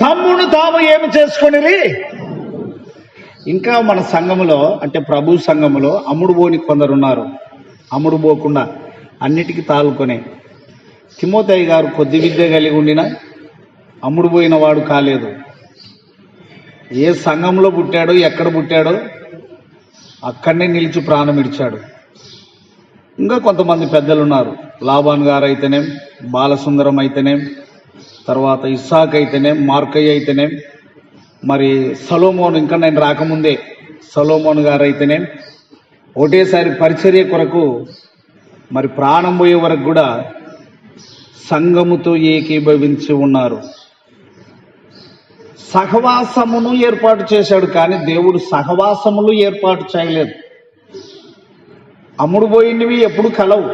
తమ్మును తాము ఏమి చేసుకొనిరి. ఇంకా మన సంఘములో అంటే ప్రభు సంఘములో అమ్ముడు పోని కొందరున్నారు. అమ్ముడు పోకుండా అన్నిటికీ తాలుకొనే. తిమోతేయ గారు కొద్ది విద్య కలిగి ఉండినా అమ్ముడు పోయిన వాడు కాలేదు. ఏ సంఘంలో పుట్టాడో, ఎక్కడ పుట్టాడో అక్కడనే నిలిచి ప్రాణం ఇచ్చాడు. ఇంకా కొంతమంది పెద్దలు ఉన్నారు. లాబాన్ గారు అయితేనేం, బాలసుందరం అయితేనేం, తర్వాత ఇస్సాక్ అయితేనేం, మార్కయ్య అయితేనేం, మరి సొలొమోన్, ఇంకా నేను రాకముందే సొలొమోన్ గారు అయితేనేం ఒకటేసారి పరిచర్య కొరకు మరి ప్రాణం పోయే వరకు కూడా సంఘముతో ఏకీభవించి ఉన్నారు. సహవాసమును ఏర్పాటు చేశాడు కానీ దేవుడు సహవాసములు ఏర్పాటు చేయలేదు. అమ్ముడు పోయినవి ఎప్పుడు కలవు.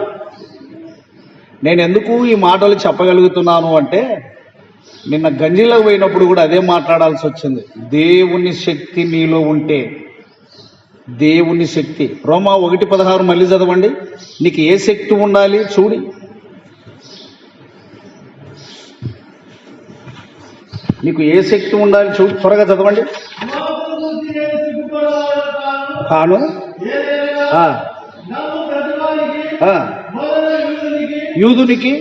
నేను ఎందుకు ఈ మాటలు చెప్పగలుగుతున్నాను అంటే నిన్న గంజిలో పోయినప్పుడు కూడా అదే మాట్లాడాల్సి వచ్చింది. దేవుని శక్తి నీలో ఉంటే, దేవుని శక్తి. రోమా 1:16 మళ్ళీ చదవండి. నీకు ఏ శక్తి ఉండాలి చూడి. నీకు ఏ శక్తి ఉండాలి చూడు, త్వరగా చదవండి. కాను యూదునికి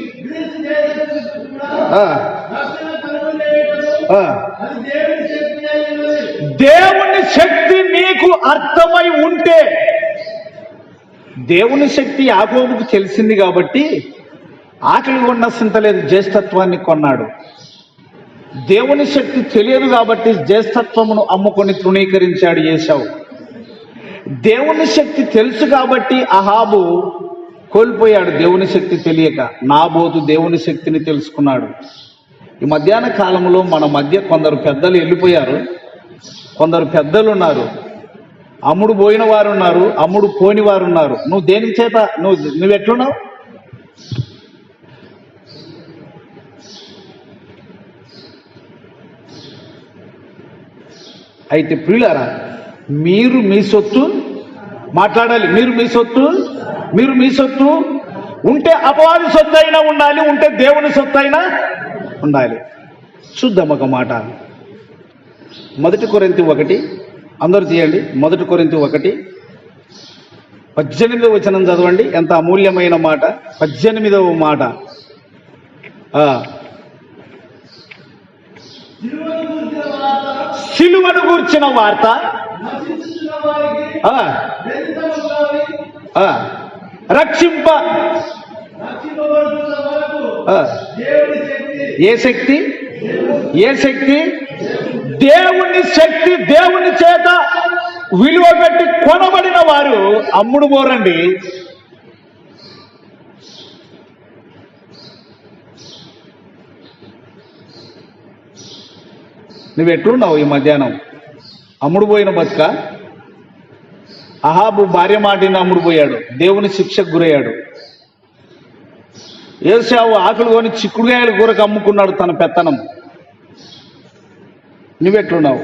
దేవుని శక్తి నీకు అర్థమై ఉంటే, దేవుని శక్తి యాకోబుకు తెలిసింది కాబట్టి ఆకలి కొన్న సింతలేదు, జ్యేష్ఠత్వాన్ని కొన్నాడు. దేవుని శక్తి తెలియదు కాబట్టి జ్యేష్ఠత్వమును అమ్ముకొని తృణీకరించాడు ఏశావు. దేవుని శక్తి తెలుసు కాబట్టి అహాబు కోల్పోయాడు దేవుని శక్తి తెలియక. నాబోతు దేవుని శక్తిని తెలుసుకున్నాడు. ఈ మధ్యాహ్న కాలంలో మన మధ్య కొందరు పెద్దలు వెళ్ళిపోయారు, కొందరు పెద్దలు ఉన్నారు. అమ్ముడు పోయిన వారు ఉన్నారు, అమ్ముడు పోని వారు ఉన్నారు. నువ్వు దేని చేత నువ్వెట్లున్నావు? అయితే ప్రియులారా, మీరు మీ సొత్తు మాట్లాడాలి. మీరు మీ సొత్తు ఉంటే అపవాది సొత్తు అయినా ఉండాలి, ఉంటే దేవుని సొత్తు అయినా ఉండాలి. చూద్దాం ఒక మాట. 1 కొరింథీ 1, అందరూ తీయండి. 1 కొరింథీ 1:18 వచనం చదవండి. ఎంత అమూల్యమైన మాట. 18వ మాట. సిలువను గూర్చిన వార్త రక్షింప ఏ శక్తి? దేవుని శక్తి. దేవుని చేత విలువ పెట్టి కొనబడిన వారు అమ్ముడు పోరండి. నువ్వు ఎట్లున్నావు ఈ మధ్యాహ్నం? అమ్ముడు పోయిన బతుక. అహాబు భార్య మాటిని అమ్ముడు పోయాడు, దేవుని శిక్షకు గురయ్యాడు. ఏశావు ఆకులు కొని చిక్కుడుగాయల కూరకు అమ్ముకున్నాడు తన పెత్తనం. నువ్వెట్లున్నావు?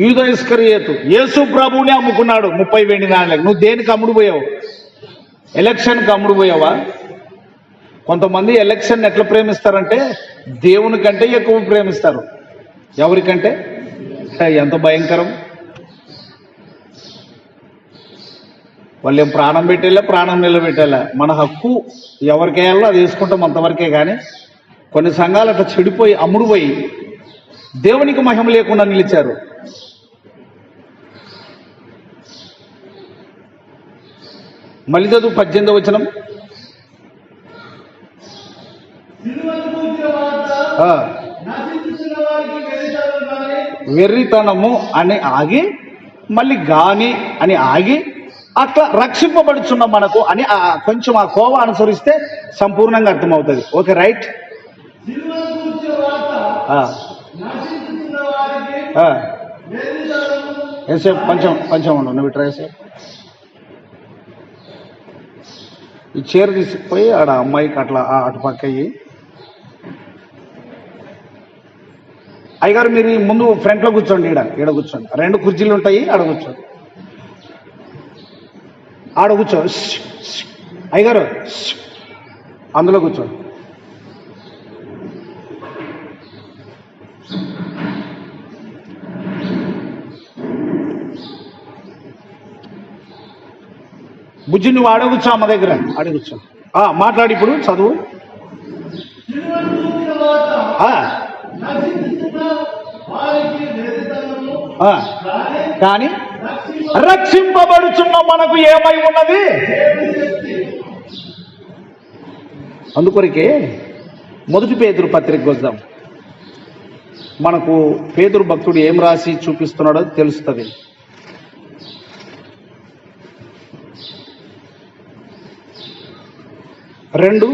యూదా ఇస్కరియోతు యేసు ప్రభువుని అమ్ముకున్నాడు 30 వెండి నాణ్యాలకు. నువ్వు దేనికి అమ్ముడు పోయావు? ఎలక్షన్కి అమ్ముడు పోయావా? కొంతమంది ఎలక్షన్ ఎట్లా ప్రేమిస్తారంటే దేవుని కంటే ఎక్కువ ప్రేమిస్తారు. ఎవరికంటే? ఎంత భయంకరం! వాళ్ళు ఏం ప్రాణం పెట్టేలా ప్రాణం నిలబెట్టేలా. మన హక్కు ఎవరికేయాలో అది వేసుకుంటాం అంతవరకే. కానీ కొన్ని సంఘాలు అట్లా చెడిపోయి అమ్ముడుపోయి దేవునికి మహిమ లేకుండా నిలిచారు. మళ్ళీ చదువు 18వ వచనం. వెర్రితనము అని ఆగి మళ్ళీ గాని అని ఆగి అట్లా రక్షింపబడుచున్న మనకు అని కొంచెం ఆ కోవ అనుసరిస్తే సంపూర్ణంగా అర్థమవుతుంది. Okay, right. ఏసేపు కొంచెం ఉండు, నువ్వు ఇట్రా ఏసేపు. ఈ చీర తీసుకుపోయి ఆడ అమ్మాయికి అట్లా అటు పక్క అయ్యగారు మీరు ముందు ఫ్రంట్లో కూర్చోండి. ఈడ కూర్చోండి. 2 కుర్చీలు ఉంటాయి, ఆడ కూర్చోండి. ఆడ కూర్చో. అయ్యగారు అందులో కూర్చోండి. బుజ్జి నువ్వు ఆడ కూర్చో, అమ్మ దగ్గర ఆడ కూర్చో. మాట్లాడి ఇప్పుడు చదువు. కానీ రక్షింపబడుచున్న మనకు ఏమై ఉన్నది? అందుకొరకే 1 పేతురు పత్రికకు వద్దాం. మనకు పేతురు భక్తుడు ఏం రాసి చూపిస్తున్నాడో తెలుస్తుంది. రెండు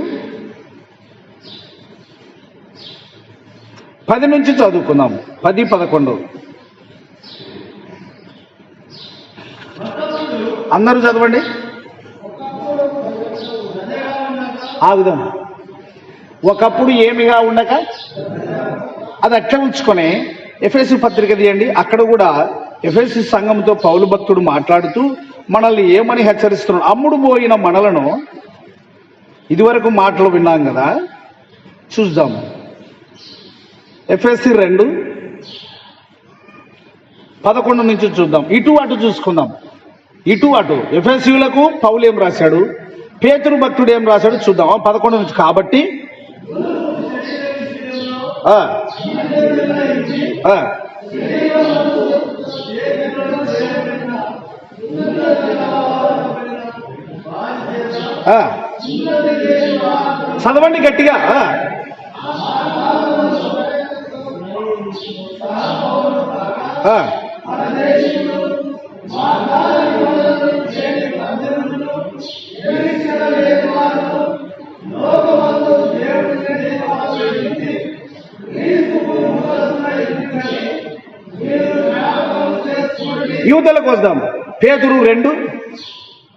10 నుంచి చదువుకుందాం. 10, 11 అందరూ చదవండి. ఆగుదాం. ఒకప్పుడు ఏమిగా ఉండక అది అట్లా ఉంచుకొని ఎఫెసీ పత్రిక తీయండి. అక్కడ కూడా ఎఫెసీ సంఘంతో పౌలు భక్తుడు మాట్లాడుతూ మనల్ని ఏమని హెచ్చరిస్తున్నాడు? అమ్ముడు పోయిన మనలను, ఇదివరకు మాటలు విన్నాం కదా, చూద్దాం. ఎఫెసీ 2, 11 నుంచి చూద్దాం. ఇటు అటు చూసుకుందాం. ఇటు అటు ఎఫెసీయులకు పౌలు ఏం రాశాడు, పేతురు భక్తుడు ఏం రాశాడు చూద్దాం. 11 నుంచి. కాబట్టి చదవండి గట్టిగా. యూదలకు వద్దాం. పేతురు 2,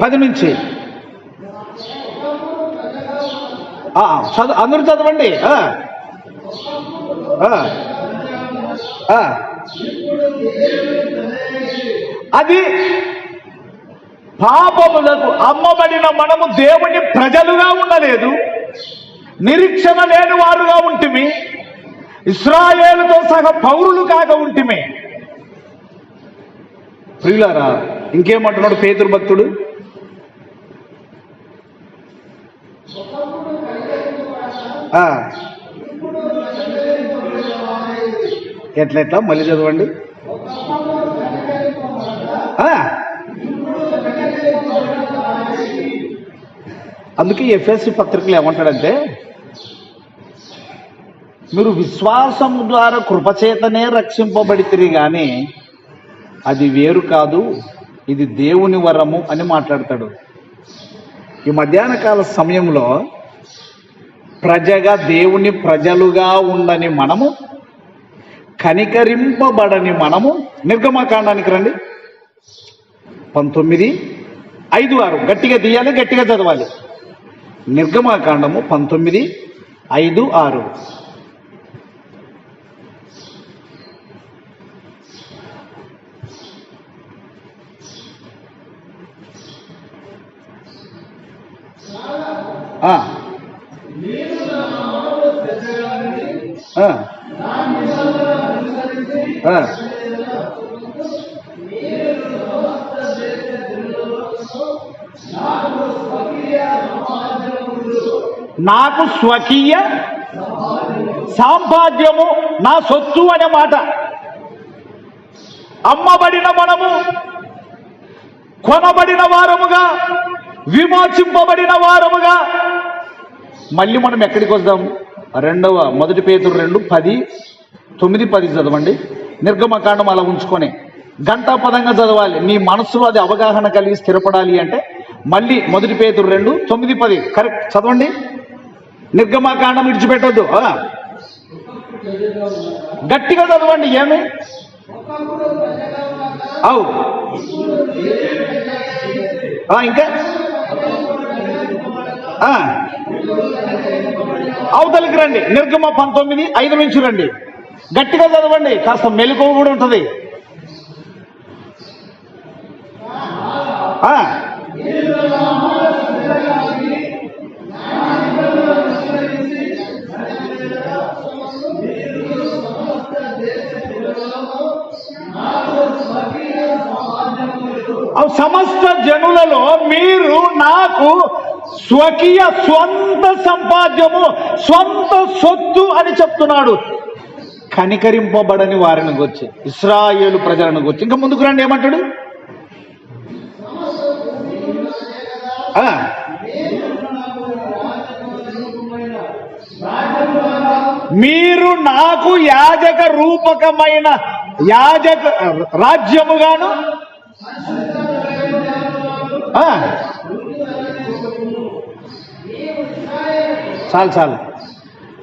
10 నుంచి. అందరూ చదవండి. అది పాపములకు అమ్మబడిన మనము దేవుని ప్రజలుగా ఉండలేదు, నిరీక్షణ లేని వారుగా ఉంటిమి, ఇశ్రాయేలుతో సహా పౌరులు కాక ఉంటిమి. ప్రియులారా, ఇంకేమంటున్నాడు పేతురు భక్తుడు? ఎట్లా మళ్ళీ చదవండి. అందుకే ఎఫెసీ పత్రికలు ఏమంటాడంటే, మీరు విశ్వాసం ద్వారా కృపచేతనే రక్షింపబడితిరి గాని అది వేరు కాదు, ఇది దేవుని వరము అని మాట్లాడతాడు. ఈ మధ్యాహ్న కాల సమయంలో ప్రజగా దేవుని ప్రజలుగా ఉండని మనము, కనికరింపబడని మనము, నిర్గమకాండానికి రండి 19, 5, 6 గట్టిగా తీయాలి, గట్టిగా చదవాలి. నిర్గమాకాండము 19:5-6. నాకు స్వకీయ సాంపాద్యము నా సొత్తు అనే మాట. అమ్మబడిన మనము, కొనబడిన వారముగా, విమోచింపబడిన వారముగా. మళ్ళీ మనం ఎక్కడికి వద్దాం? 1 పేతురు 2:9-10 చదవండి. నిర్గమకాండం అలా ఉంచుకొని గంటాపదంగా చదవాలి. నీ మనస్సులో అది అవగాహన కలిగి స్థిరపడాలి అంటే మళ్ళీ 1 పేతురు 2:9-10 కరెక్ట్ చదవండి. నిర్గమకాండం విడిచిపెట్టొద్దు. గట్టిగా చదవండి. ఏమి అవు ఇంకా అవతలికి రండి. నిర్గమ 19:5 నుంచి రండి. గట్టిగా చదవండి. కాస్త మెలకువ కూడా ఉంటుంది. సమస్త జనులలో మీరు నాకు స్వకీయ స్వంత సంపాద్యము, స్వంత సొత్తు అని చెప్తున్నాడు. కనికరింపబడని వారిని గురించి, ఇశ్రాయేలు ప్రజలను గురించి. ఇంకా ముందుకు రండి. ఏమంటాడు? మీరు నాకు యాజక రూపకమైన యాజక రాజ్యముగాను చాలు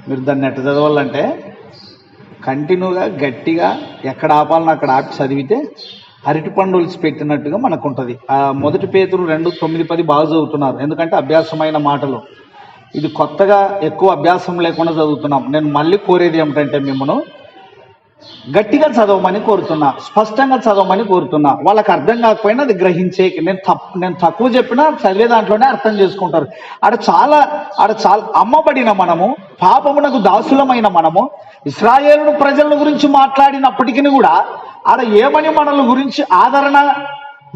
మీరు దాన్ని ఎట్ట చదవాలంటే కంటిన్యూగా గట్టిగా ఎక్కడ ఆపాలని అక్కడ ఆపి చదివితే అరటి పండుల్సి పెట్టినట్టుగా మనకు ఉంటుంది. 1 పేతురు 2:9-10 బాగా చదువుతున్నారు. ఎందుకంటే అభ్యాసమైన మాటలు. ఇది కొత్తగా ఎక్కువ అభ్యాసం లేకుండా చదువుతున్నాం. నేను మళ్ళీ కోరేది ఏమిటంటే మిమ్మల్ని గట్టిగా చదవమని కోరుతున్నా, స్పష్టంగా చదవమని కోరుతున్నా. వాళ్ళకి అర్థం కాకపోయినా అది గ్రహించే. నేను తక్కువ చెప్పినా చదివే దాంట్లోనే అర్థం చేసుకుంటారు. ఆడ చాలా అమ్మబడిన మనము, పాపమునకు దాసులమైన మనము, ఇశ్రాయేలు ప్రజల గురించి మాట్లాడినప్పటికీ కూడా ఆడ ఏమని మనల గురించి ఆదరణ,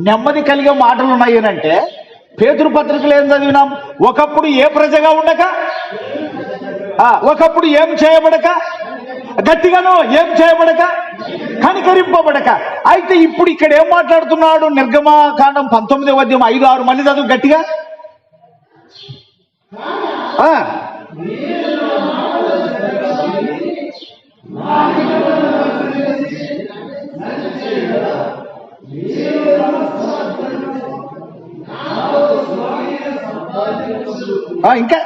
నెమ్మది కలిగే మాటలు ఉన్నాయనంటే పేతురు పత్రికలు ఏం చదివినాం? ఒకప్పుడు ఏ ప్రజగా ఉండక, ఒకప్పుడు ఏం చేయబడక, గట్టిగానో ఏం చేయబడక, కనికరింపబడక. అయితే ఇప్పుడు ఇక్కడ ఏం మాట్లాడుతున్నాడు? నిర్గమకాండం 19:5-6 మళ్ళీ చదువు గట్టిగా. ఇంకా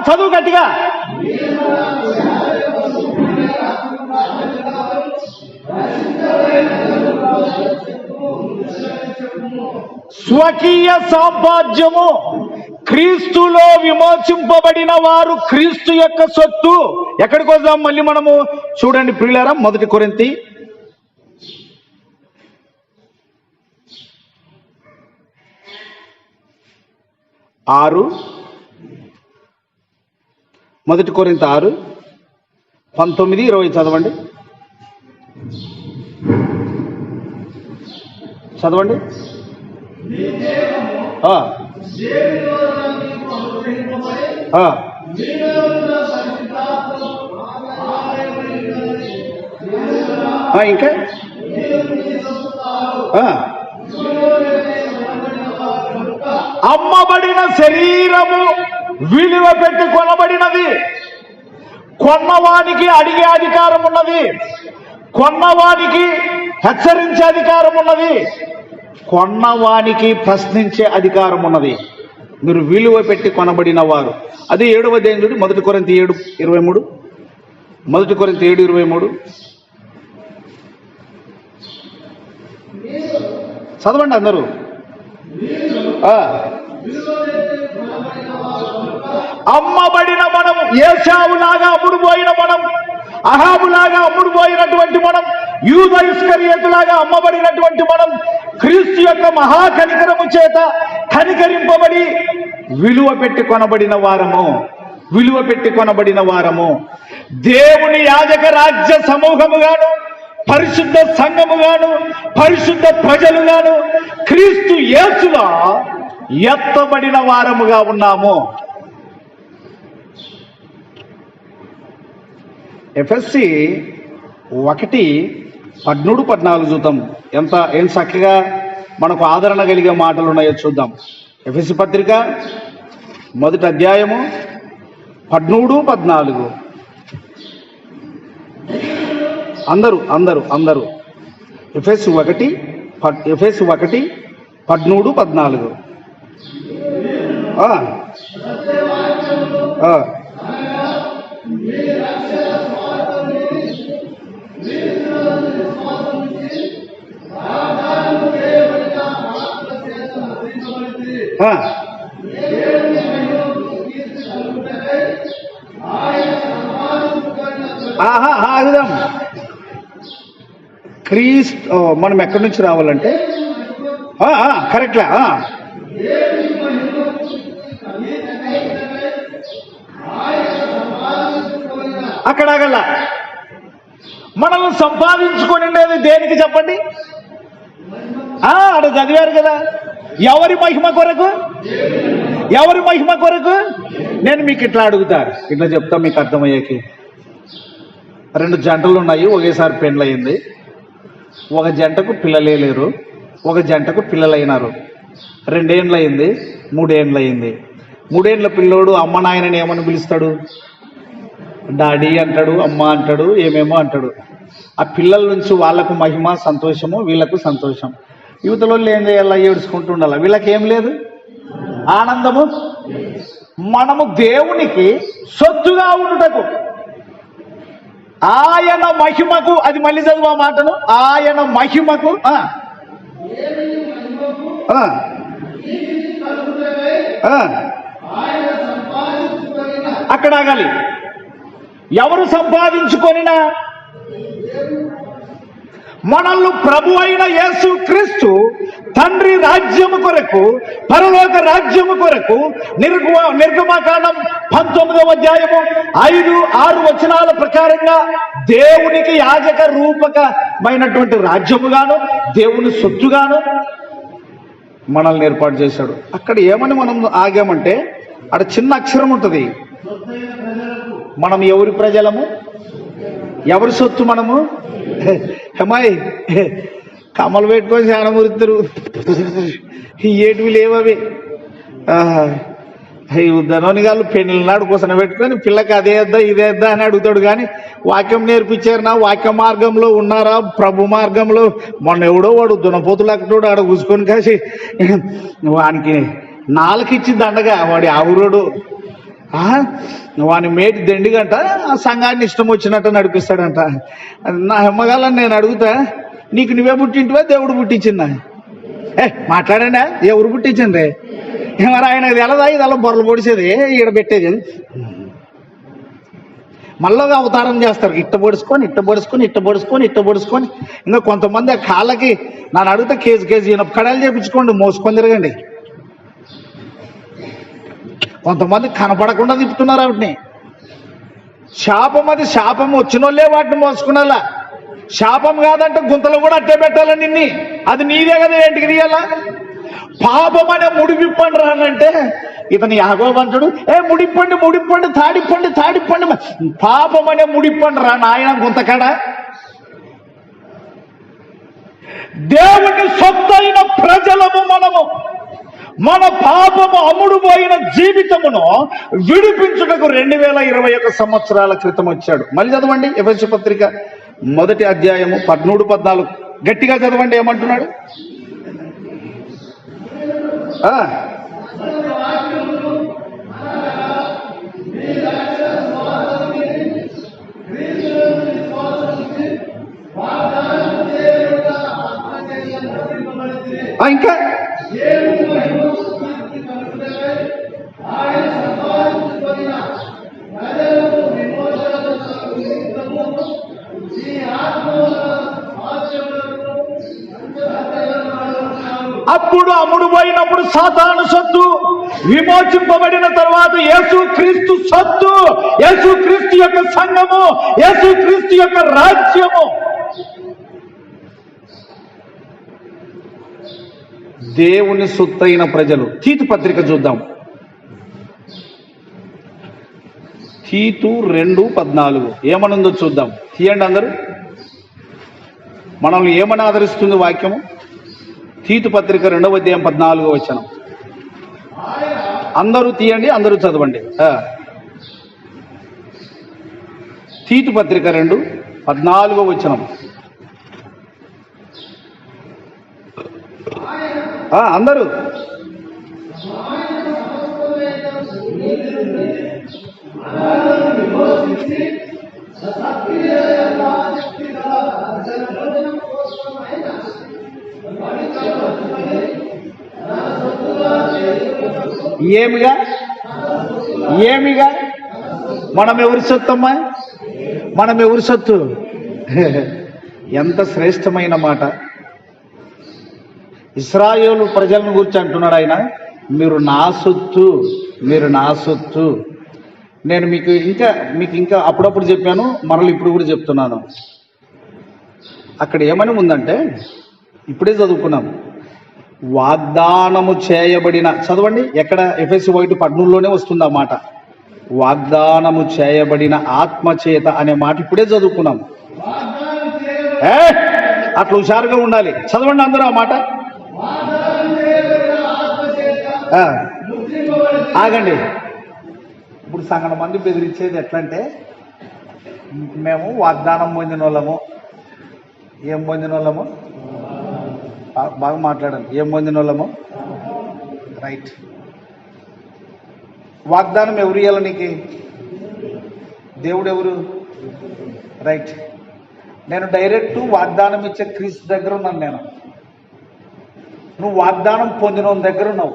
చదువు గట్టిగా. స్వకీయ సాంపాద్యము, క్రీస్తులో విమోచింపబడిన వారు క్రీస్తు యొక్క సొత్తు. ఎక్కడికి వద్దాం మళ్ళీ మనము? చూడండి ప్రియులారా, 1 కొరింథీ 6, 1 కొరింథీ 6, 19, 20 చదవండి. చదవండి. ఇంకా అమ్మబడిన శరీరము విలువ పెట్టి కొనబడినది. కొన్నవానికి అడిగే అధికారం ఉన్నది, కొన్నవానికి హెచ్చరించే అధికారం ఉన్నది, కొన్నవానికి ప్రశ్నించే అధికారం ఉన్నది. మీరు విలువ పెట్టి కొనబడిన వారు. అది 7వ అధ్యాయం 1 కొరింథీ 7:23. 1 కొరింథీ 7:23 చదవండి అందరూ. అమ్మబడిన మనం, ఏశావులాగా అమ్ముడుపోయిన మనం, అహాబులాగా అమ్ముడుపోయినటువంటి మనం, యూదా ఇస్కరియోతులాగా అమ్మబడినటువంటి మనం క్రీస్తు యొక్క మహాకనికరము చేత కనికరింపబడి విలువ పెట్టి కొనబడిన వారము, విలువ పెట్టి కొనబడిన వారము. దేవుని యాజక రాజ్య సమూహముగాను, పరిశుద్ధ సంఘముగాను, పరిశుద్ధ ప్రజలుగాను క్రీస్తు యేసులో ఎత్తబడిన వారముగా ఉన్నాము. ఎఫెసీ 1:13-14 చూద్దాం. ఏం చక్కగా మనకు ఆదరణ కలిగే మాటలు ఉన్నాయో చూద్దాం. ఎఫెసీ పత్రిక 1వ అధ్యాయము 13-14. అందరూ ఎఫెసీ 1:13-14. క్రీస్తు మనం ఎక్కడి నుంచి రావాలంటే కరెక్ట్లా అక్కడ ఆగల. మనల్ని సంపాదించుకునేది దేనికి చెప్పండి? అక్కడ చదివారు కదా, ఎవరి మహిమ కొరకు, ఎవరి మహిమ కొరకు. నేను మీకు ఇట్లా అడుగుతాను, ఇట్లా చెప్తా మీకు అర్థమయ్యేకి. 2 జంటలు ఉన్నాయి, ఒకేసారి పెళ్ళయింది. ఒక జంటకు పిల్లలే లేరు, ఒక జంటకు పిల్లలైనారు. 2 ఏండ్లు అయింది, 3 ఏండ్లు అయింది. 3 ఏండ్ల పిల్లోడు అమ్మ నాయనని ఏమని పిలుస్తాడు? డాడీ అంటాడు, అమ్మ అంటాడు, ఏమేమో అంటాడు. ఆ పిల్లల నుంచి వాళ్ళకు మహిమ, సంతోషము, వీళ్ళకు సంతోషం. యువతలో ఏం చేయాలా? ఏడుచుకుంటూ ఉండాలి. వీళ్ళకి ఏం లేదు, ఆనందము. మనము దేవునికి సొత్తుగా ఉండుటకు, ఆయన మహిమకు, అది మళ్ళీ చదువు ఆ మాటను, ఆయన మహిమకు అక్కడ ఆగాలి. ఎవరు సంపాదించుకొనినా మనల్ని ప్రభు అయిన యేసు క్రీస్తు తండ్రి రాజ్యము కొరకు, పరలోక రాజ్యము కొరకు నిర్గమకాండం 19వ అధ్యాయము 5-6 వచనాల ప్రకారంగా దేవునికి యాజక రూపకమైనటువంటి రాజ్యముగాను, దేవుని సొత్తుగాను మనల్ని ఏర్పాటు చేశాడు. అక్కడ ఏమని మనం ఆగామంటే, అక్కడ చిన్న అక్షరం ఉంటుంది. మనం ఎవరి ప్రజలము, ఎవరి సొత్తు మనము? అమ్మాయి కమ్మలు పెట్టుకొని చాలా మురుతురు, ఏటివి లేవవి. ధనోని గారు పెళ్ళి నాడు కోసం పెట్టుకొని పిల్లకి అదేద్దా ఇదేద్దా అని అడుగుతాడు. కానీ వాక్యం నేర్పించారు నా, వాక్య మార్గంలో ఉన్నారా, ప్రభు మార్గంలో. మొన్న ఎవడో వాడు దునపోతులు అక్కడోడు ఆడ కూసుకొని కాసి వానికి 4 ఇచ్చి దండగా వాడి ఆవురోడు వాని మేటి దండిగంట ఆ సంఘాన్ని ఇష్టం వచ్చినట్టు నడిపిస్తాడంట. నా అమ్మగాలని నేను అడుగుతా, నీకు నువ్వే పుట్టింటివా దేవుడు పుట్టించిందా? మాట్లాడండి, ఎవరు పుట్టించండి? మరి ఆయన తెలదా ఇదలా బొర్రలు పొడిచేది ఈడ పెట్టేది. మళ్ళీ అవతారం చేస్తారు, ఇట్ట పొడుచుకొని ఇట్ట పొడుచుకొని ఇట్ట పొడుచుకొని ఇట్ట పొడుచుకొని. ఇంకా కొంతమంది ఆ కాళ్ళకి నన్ను అడిగితే కేజీ ఇనప కడాలు చేపించుకోండి, మోసుకొని తిరగండి. కొంతమంది కనపడకుండా తిప్పుతున్నారు వాటిని. శాపం, అది శాపం వచ్చిన వాళ్ళే వాటిని మోసుకునేలా. శాపం కాదంటే గుంతలు కూడా అట్టే పెట్టాలా నిన్ని, అది నీదే కదా, ఏంటికి తీయాలా? పాపం అనే ముడిపిప్పండి రానంటే ఇతను యాగోబంతుడు, ముడిప్పండి ముడిప్పండి తాడిప్పండి తాడిప్పండి. పాపం అనే ముడిప్పండి రా నాయన గుంతకాడ. దేవుని సొత్తైన ప్రజలము మనము. మన పాపము అమ్ముడుపోయిన జీవితమును విడిపించుటకు 2021 సంవత్సరాల క్రితం వచ్చాడు. మళ్ళీ చదవండి ఎఫెసీ పత్రిక 1వ అధ్యాయము 13-14. గట్టిగా చదవండి, ఏమంటున్నాడు? ఇంకా అప్పుడు అమ్ముడు పోయినప్పుడు సాతాను సొత్తు, విమోచింపబడిన తర్వాత యేసుక్రీస్తు సొత్తు, యేసుక్రీస్తు యొక్క సంఘము, యేసుక్రీస్తు యొక్క రాజ్యము. దేవుని సొత్తైన ప్రజలు. తీతు పత్రిక చూద్దాం. తీతు 2:14 ఏమనుందో చూద్దాం. తీయండి అందరూ. మనల్ని ఏమని ఆదరిస్తుంది వాక్యము? తీతు పత్రిక 2వ అధ్యాయం 14వ వచనం. అందరూ తీయండి, అందరూ చదవండి. తీతు పత్రిక 2:14వ వచనం. అందరూ. ఏమిగా ఏమిగా మనం ఎవరి సొత్తమ్మా? మనం ఎవరి సొత్తు? ఎంత శ్రేష్టమైన మాట. ఇశ్రాయేలు ప్రజలను గురించి అంటున్నాడు ఆయన, మీరు నా సొత్తు, మీరు నా సొత్తు. నేను మీకు ఇంకా అప్పుడప్పుడు చెప్పాను, మరలు ఇప్పుడు కూడా చెప్తున్నాను. అక్కడ ఏమని ఉందంటే, ఇప్పుడే చదువుకున్నాం, వాగ్దానము చేయబడిన, చదవండి ఎక్కడ, ఎఫెసీ 1:13లోనే వస్తుంది ఆ మాట. వాగ్దానము చేయబడిన ఆత్మచేత అనే మాట ఇప్పుడే చదువుకున్నాం. అట్లా హుషారుగా ఉండాలి. చదవండి అందరూ ఆ మాట. ఆగండి. ఇప్పుడు సగం మంది బెదిరించేది ఎట్లంటే, మేము వాగ్దానం పొందిన వాళ్ళము. ఏం పొందిన వాళ్ళము? బాగా మాట్లాడండి. ఏం పొందిన వాళ్ళము? రైట్. వాగ్దానం ఎవరు ఇవ్వాలి నీకు? దేవుడు ఎవరు? రైట్. నేను డైరెక్ట్ వాగ్దానం ఇచ్చే క్రీస్తు దగ్గర ఉన్నాను. నువ్వు వాగ్దానం పొందిన దగ్గర ఉన్నావు.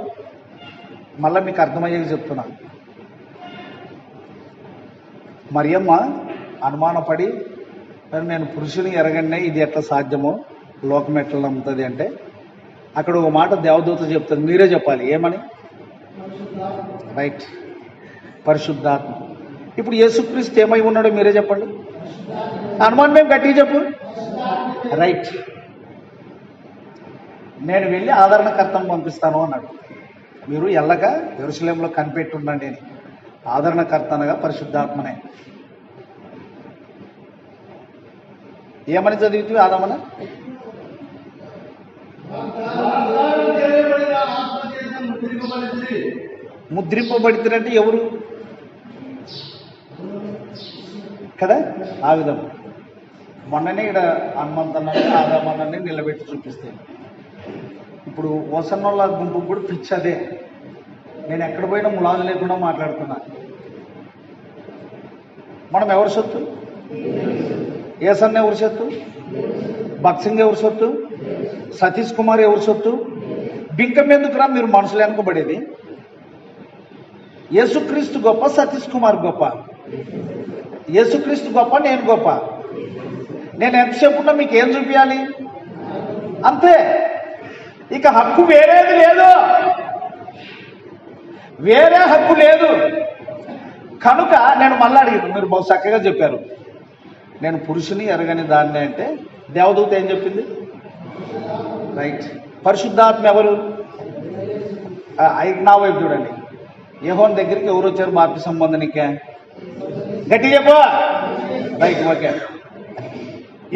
మళ్ళీ మీకు అర్థమయ్యేది చెప్తున్నా. మరియమ్మ అనుమానపడి, నేను పురుషుని ఎరగండి, ఇది ఎట్లా సాధ్యమో, లోకం ఎట్లా నమ్ముతుంది అంటే, అక్కడ ఒక మాట దేవదూత చెప్తుంది, మీరే చెప్పాలి. ఏమని? రైట్, పరిశుద్ధాత్మ. ఇప్పుడు యేసుక్రీస్తు ఏమై ఉన్నాడో మీరే చెప్పండి. అనుమానం మేము గట్టిగా చెప్పు. రైట్. నేను వెళ్ళి ఆదరణకర్తను పంపిస్తాను అన్నాడు. మీరు ఎల్లగా యెరూషలేములో కనిపెట్టి ఉండండి అని. ఆదరణకర్త అనగా పరిశుద్ధాత్మనే. ఏమని చదివితే ఆదమన? ముద్రింపబడితే ఎవరు కదా? ఆ విధంగా మొన్ననే ఇక్కడ హనుమంతన్నాన్ని, ఆదామన్నాన్ని నిలబెట్టి చూపిస్తే, ఇప్పుడు ఓసన్నోళ్ళ గుంపు కూడా పిచ్చి అదే. నేను ఎక్కడ పోయినా ములాదు లేకుండా మాట్లాడుతున్నా. మనం ఎవరి సొత్తు? ఏసన్న ఎవరి సొత్తు? భక్సింగ్ ఎవరి సొత్తు? సతీష్ కుమార్ ఎవరి సొత్తు? బింకం ఎందుకురా మీరు మనుషులు వెనుకబడేది? యేసుక్రీస్తు గొప్ప, సతీష్ కుమార్ గొప్ప? యేసుక్రీస్తు గొప్ప, నేను గొప్ప? నేను ఎంతసేపు ఉన్నా మీకు ఏం చూపించాలి? అంతే. ఇక హక్కు వేరేది లేదు, వేరే హక్కు లేదు. కనుక నేను మళ్ళీ అడిగాను, మీరు బహు చక్కగా చెప్పారు, నేను పురుషుని ఎరగని దాన్ని అంటే దేవదూత ఏం చెప్పింది? రైట్. పరిశుద్ధాత్మ ఎవరు? నా వైపు చూడండి. యోహాను దగ్గరికి ఎవరు వచ్చారు బాప్తిసం పొందనీకే? గట్టి చెప్పు. Right, okay.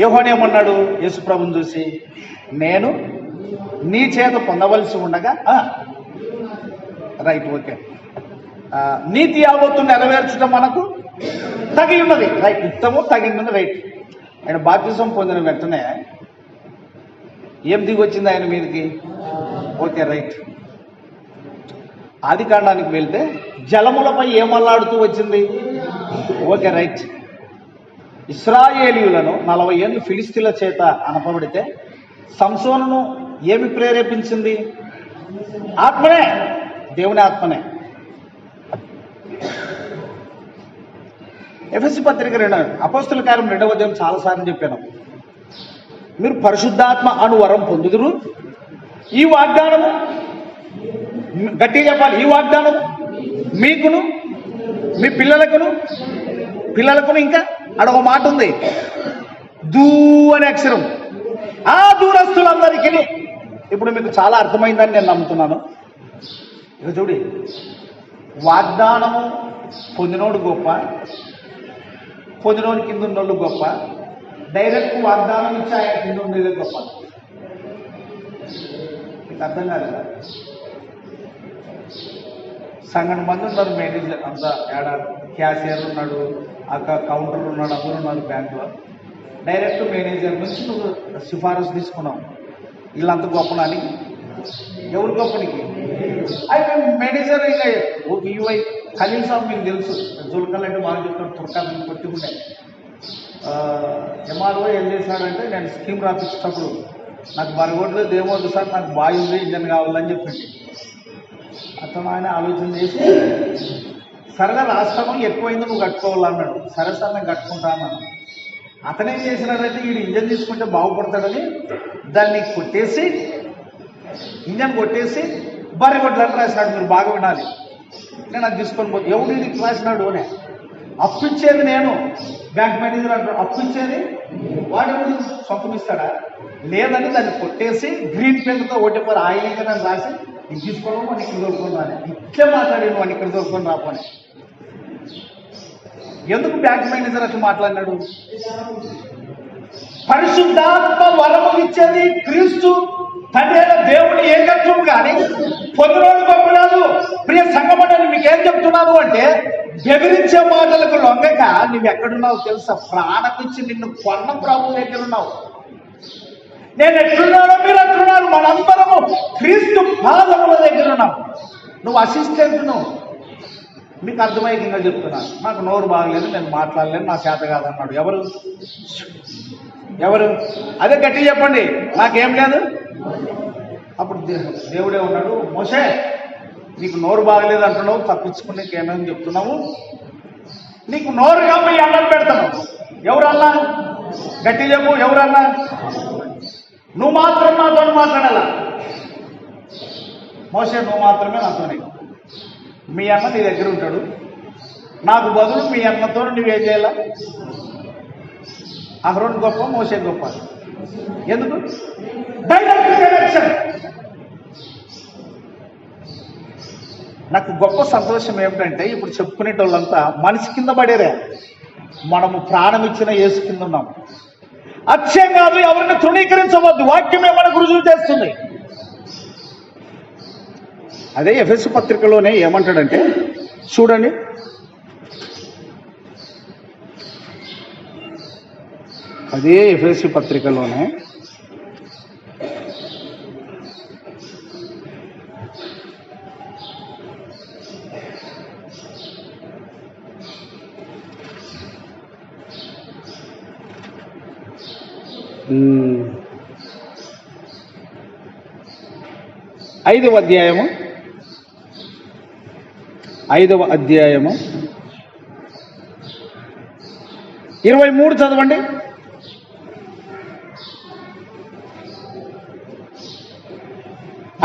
యోహాను ఏమన్నాడు యేసుప్రభుని చూసి? నేను నీ చేత పొందవలసి ఉండగా, రైట్, ఓకే, నీతి యావత్తు నెరవేర్చడం మనకు తగి ఉన్నది. రైట్, యుక్తము తగినది. రైట్. ఆయన బాప్తిసం పొందిన వెంటనే ఏం దిగొచ్చింది ఆయన మీదకి? Okay, right. ఆది కాండానికి వెళ్తే జలములపై ఏమల్లాడుతూ వచ్చింది? Okay, right. ఇశ్రాయేలీయులను 40 ఏళ్ళు ఫిలిస్తీన్ల చేత అనపబడితే సంసోనును ఏమి ప్రేరేపించింది? ఆత్మనే, దేవుని ఆత్మనే. ఎఫెసీ పత్రిక 2 అపోస్తల కార్యం 2వ అధ్యాయం చాలాసార్లు చెప్పాను. మీరు పరిశుద్ధాత్మ అను వరం పొందుదురు. ఈ వాగ్దానము గట్టిగా చెప్పాలి, ఈ వాగ్దానము మీకును మీ పిల్లలకును ఇంకా అడొక మాట ఉంది, దూ అనే అక్షరం, ఆ దూరస్తులందరికీ. ఇప్పుడు మీకు చాలా అర్థమైందని నేను నమ్ముతున్నాను. ఇక చూడి, వాగ్దానము పొందినోడు గొప్ప, పొందినోడు కింద ఉన్నోళ్ళు గొప్ప, డైరెక్ట్ వాగ్దానం ఇచ్చి ఆయన కింద ఉండేదే గొప్ప. మీకు అర్థం కాలేదా? సగం మంది ఉన్నారు మేనేజర్ అంతా, ఏడా క్యాషియర్ ఉన్నాడు, కౌంటర్ ఉన్నాడు, అందరూ ఉన్నారు బ్యాంకులో. డైరెక్ట్ మేనేజర్ నుంచి నువ్వు సిఫారసు తీసుకున్నావు, వీళ్ళంత గొప్పనని. ఎవరు గొప్పనికి? అయితే మేనేజర్ ఇక యూఐ ఖలీల్ సాబ్ మీకు తెలుసు, జుల్కల్ అంటే బాగా చెప్తాడు, తుర్కాన్ని కొట్టుకుంటే. ఎంఆర్ఓ ఏం చేశాడంటే, నేను స్కీమ్ రాపించేటప్పుడు నాకు బరగొట్టలేదు ఏమవుతుంది సార్, నాకు బాగా ఉంది, ఇంజన్ కావాలని చెప్పింది. అతను ఆయన ఆలోచన చేసి, సరదా రాష్ట్రం ఎక్కువైంది, నువ్వు కట్టుకోవాలన్నాడు. సరే సార్ నేను కట్టుకుంటా అన్నాను. అతనేం చేసినాడంటే, వీడు ఇంజన్ తీసుకుంటే బాగుపడతాడని దాన్ని కొట్టేసి, ఇంజన్ కొట్టేసి బర్రెగొడ్లని రాసినాడు. మీరు బాగా వినాలి, నేను అది తీసుకొని పోతే ఎవడు ఇది రాసినాడు అని. అప్పిచ్చేది నేను, బ్యాంక్ మేనేజర్ అంటాడు, అప్పిచ్చేది వాడు సొంతం ఇస్తాడా? లేదని దాన్ని కొట్టేసి గ్రీన్ పెన్తో ఓటేపోరు ఆయిల్గా నన్ను రాసి, ఇది తీసుకోవడం వాడిని ఇక్కడ దొరుకుని రాని, ఇట్లే మాట్లాడాను వాడిని ఇక్కడ దొరుకుని రాపని. ఎందుకు బ్యాంక్ మేనేజర్ అట్లా మాట్లాడినాడు? పరిశుద్ధాత్మ వరము ఇచ్చేది క్రీస్తు తండ్రి దేవుని ఏకత్వం కానీ పొందినోడు గొప్ప కాదు. ప్రియ సంగమని మీకేం చెప్తున్నాను అంటే, బెదిరించే మాటలకు లొంగక నువ్వు ఎక్కడున్నావు తెలుసా? ప్రాణమిచ్చి నిన్ను కొన్న ప్రభు దగ్గర ఉన్నావు. నేను ఎట్లున్నానో మీరు ఎట్లున్నారు, మనందరము క్రీస్తు పాదముల దగ్గర ఉన్నాం. నువ్వు అసిస్టెంట్, నువ్వు మీకు అర్థమయ్యేంగా చెప్తున్నాను. నాకు నోరు బాగలేదు, నేను మాట్లాడలేను, నా చేత కాదన్నాడు. ఎవరు? అదే గట్టి చెప్పండి, నాకేం లేదు. అప్పుడు దేవుడే ఉన్నాడు, మోసే నీకు నోరు బాగలేదు అంటున్నావు, తప్పించుకుని ఏమేమి చెప్తున్నావు, నీకు నోరు కమ్మి అన్నం పెడతాను. ఎవరన్నా గట్టి చెప్పు, ఎవరన్నా? నువ్వు మాత్రం నాతో మాట్లాడాలా మోసే, నువ్వు మాత్రమే నాతోనే. మీ అన్న నీ దగ్గర ఉంటాడు, నాకు బదులు మీ అన్నతో నువ్వేం చేయాలా? అహరోన్ గొప్ప, మోసే గొప్ప. ఎందుకు? Direct connection. నాకు గొప్ప సంతోషం ఏమిటంటే, ఇప్పుడు చెప్పుకునేటోళ్ళంతా మనిషి కింద పడేరే, మనము ప్రాణం ఇచ్చిన యేసు కింద ఉన్నాం. అత్యం కాదు, ఎవరిని తృణీకరించవద్దు, వాక్యమే మనకు రుజువు చేస్తుంది. అదే ఎఫెసీ పత్రికలోనే ఏమంటాడంటే చూడండి, అదే ఎఫెసీ పత్రికలోనే ఐదవ అధ్యాయము 23 చదవండి.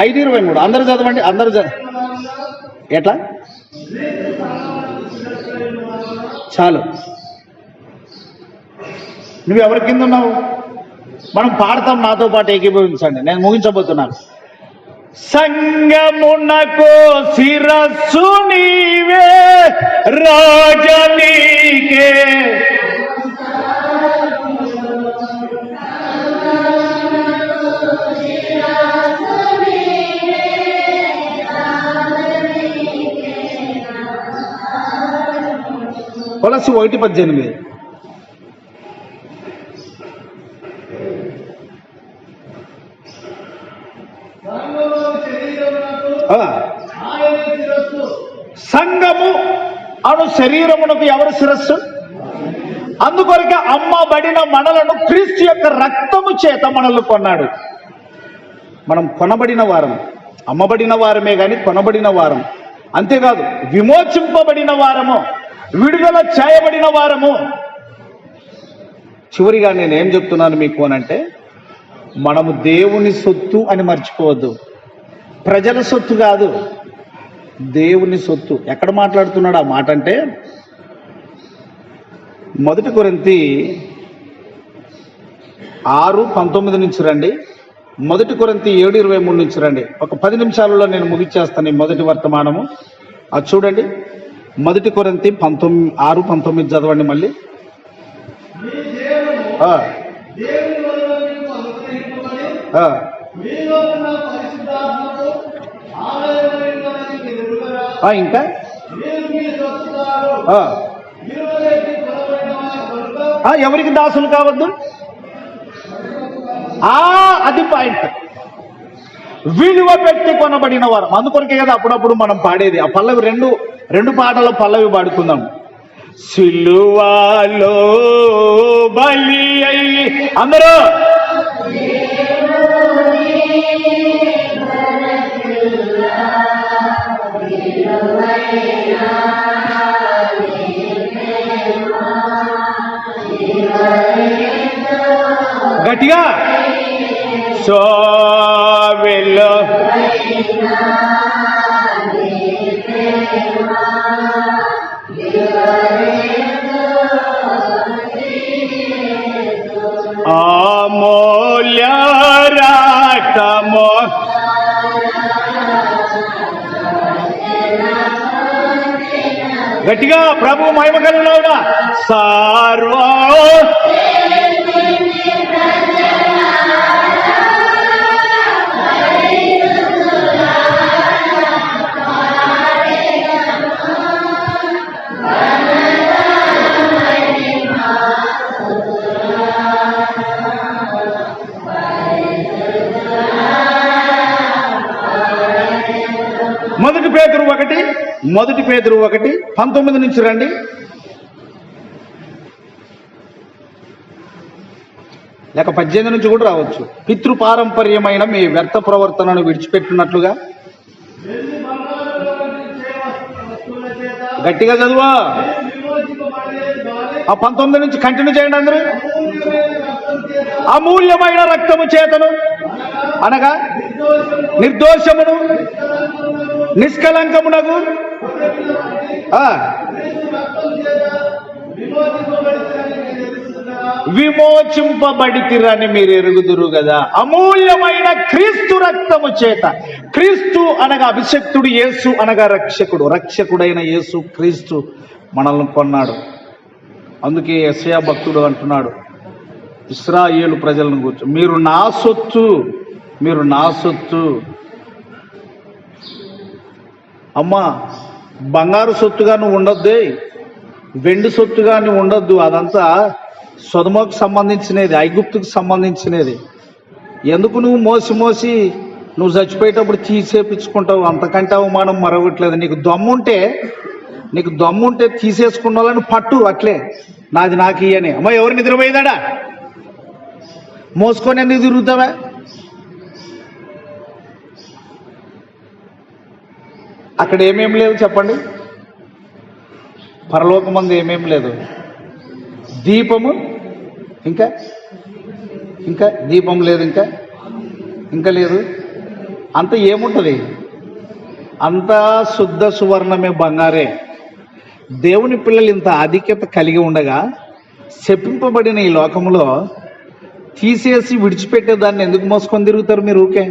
5:23 అందరూ చదవండి, అందరూ ఎట్లా? చాలు. నువ్వు ఎవరి కింద ఉన్నావు? మనం పాడతాం, నాతో పాటు ఏకీభవించండి. నేను ముగించబోతున్నాను. సంగమునకు శిరస్సు నీవే, రాజా నీకే కొలసి 1:18. సంఘము అను శరీరమునకు ఎవరు శిరస్సు? అందుకొరకే అమ్మబడిన మనలను క్రీస్తు యొక్క రక్తము చేత మనల్ని కొన్నాడు. మనం కొనబడిన వారం, అమ్మబడిన వారమే కానీ కొనబడిన వారం. అంతేకాదు, విమోచింపబడిన వారము. విడుదల చేయబడిన వారము. చివరిగా నేనేం చెప్తున్నాను మీకు అనంటే, మనము దేవుని సొత్తు అని మర్చిపోవద్దు. ప్రజల సొత్తు కాదు, దేవుని సొత్తు. ఎక్కడ మాట్లాడుతున్నాడు ఆ మాట అంటే, 1 కొరింథీ 6:19 నుంచి రండి, 1 కొరింథీ 7:23 నుంచి రండి. ఒక 10 నిమిషాలలో నేను ముగిచ్చేస్తాను ఈ మొదటి వర్తమానము. అది చూడండి. 1 కొరింథీ 6:19 చదవండి మళ్ళీ. ఇంకా ఎవరికి దాసులు కావద్దు, అది పాయింట్. విలువ పెట్టి కొనబడిన వారు. అందుకొరకే కదా అప్పుడప్పుడు మనం పాడేది ఆ పల్లవి. రెండు పాటల పల్లవి పాడుకుందాం. సిలువలో బలి అయ్యి, అందరూ గట్టిగా సోవెల్లో అమూల్య రక్తము గట్టిగా ప్రభు మహిమ కలుగునా సర్వ మొదటి పేతురు 1:19 నుంచి రండి. లేక 18 నుంచి కూడా రావచ్చు. పితృపారంపర్యమైన మీ వ్యర్థ ప్రవర్తనను విడిచిపెట్టినట్లుగా. గట్టిగా చదువా. ఆ 19 నుంచి కంటిన్యూ చేయండి అందరూ. అమూల్యమైన రక్తము చేతను అనగా నిర్దోషమును నిష్కలంకమునకు విమోచింపబడితిరని మీరు ఎరుగుదురు కదా. అమూల్యమైన క్రీస్తు రక్తము చేత. క్రీస్తు అనగా అభిషక్తుడు, యేసు అనగా రక్షకుడు. రక్షకుడైన యేసు క్రీస్తు మనల్ని కొన్నాడు. అందుకే యెషయా భక్తుడు అంటున్నాడు ఇశ్రాయేలు ప్రజలను కూర్చో, మీరు నా సొత్తు, మీరు నా సొత్తు. అమ్మా, బంగారు సొత్తుగా నువ్వు ఉండొద్దే, వెండి సొత్తుగా నువ్వు ఉండొద్దు. అదంతా సొదొమకు సంబంధించినది, ఐగుప్తుకు సంబంధించినది. ఎందుకు నువ్వు మోసి నువ్వు చచ్చిపోయేటప్పుడు తీసేపించుకుంటావు? అంతకంటే అవమానం మరొకట్లేదు. నీకు దమ్ముంటే తీసేసుకున్న వాళ్ళని పట్టు, అట్లే నాది నాకు ఇయ్యని. అమ్మ, ఎవరు నిద్రపోయిందాడా? మోసుకొని ఎందుకు తిరుగుతావా? అక్కడ ఏమేం లేదు చెప్పండి. పరలోకమందు ఏమేం లేదు. దీపము, ఇంకా దీపం లేదు, ఇంకా లేదు. అంత ఏముంటుంది? అంతా శుద్ధ సువర్ణమే, బంగారే. దేవుని పిల్లలు ఇంత ఆధిక్యత కలిగి ఉండగా శపింపబడిన ఈ లోకంలో తీసేసి విడిచిపెట్టేదాన్ని ఎందుకు మోసుకొని తిరుగుతారు మీరు? ఊకే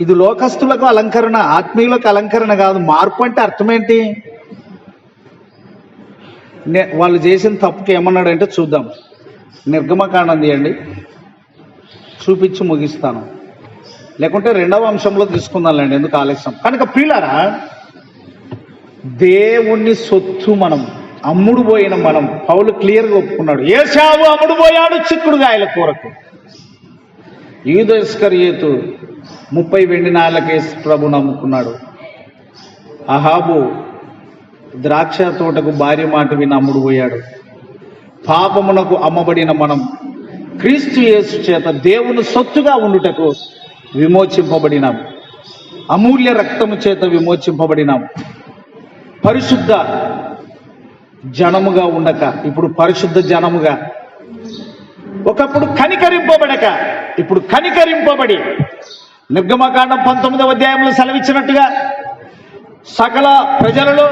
ఇది లోకస్తులకు అలంకరణ, ఆత్మీయులకు అలంకరణ కాదు. మార్పు అంటే అర్థమేంటి? వాళ్ళు చేసిన తప్పుకి ఏమన్నాడంటే చూద్దాం. నిర్గమకాండం తీయండి, చూపించి ముగిస్తాను. లేకుంటే 2వ అంశంలో తీసుకుందాంలేండి, ఎందుకు ఆలస్యం. కనుక ప్రియులారా, దేవుణ్ణి సొత్తు మనం, అమ్ముడు పోయిన మనం. పౌలు క్లియర్గా ఒప్పుకున్నాడు. ఏశావు అమ్ముడు పోయాడు చిక్కుడుగాయల కూరకు. యూదా ఇస్కరియోతు 30 వెండి నాళ్ళకేసి ప్రభు నమ్ముకున్నాడు. అహాబు ద్రాక్ష తోటకు భార్య మాట విని అమ్ముడు పోయాడు. పాపమునకు అమ్మబడిన మనం క్రీస్తు యేసు చేత దేవుని సొత్తుగా ఉండుటకు విమోచింపబడినాం. అమూల్య రక్తము చేత విమోచింపబడినాం. పరిశుద్ధ జనముగా ఉండక ఇప్పుడు పరిశుద్ధ జనముగా, ఒకప్పుడు కనికరింపబడక ఇప్పుడు కనికరింపబడి, నిర్గమకాండం 19వ అధ్యాయంలో సెలవిచ్చినట్టుగా సకల ప్రజలలో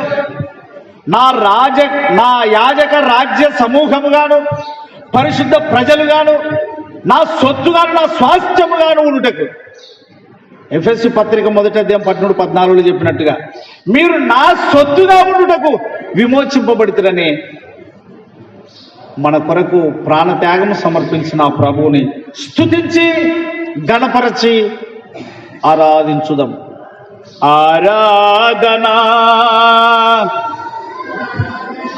నా యాజక రాజ్య సమూహముగాను పరిశుద్ధ ప్రజలుగాను నా సొత్తుగాను నా స్వాస్థ్యముగాను ఉండుటకు, ఎఫెసు పత్రిక 1వ అధ్యాయం 13-14 చెప్పినట్టుగా మీరు నా సొత్తుగా ఉండుటకు విమోచింపబడుతురని మన కొరకు ప్రాణత్యాగం సమర్పించిన ఆ ప్రభువుని స్తుతించి గణపరచి ఆరాధించుదాం. ఆరాధనా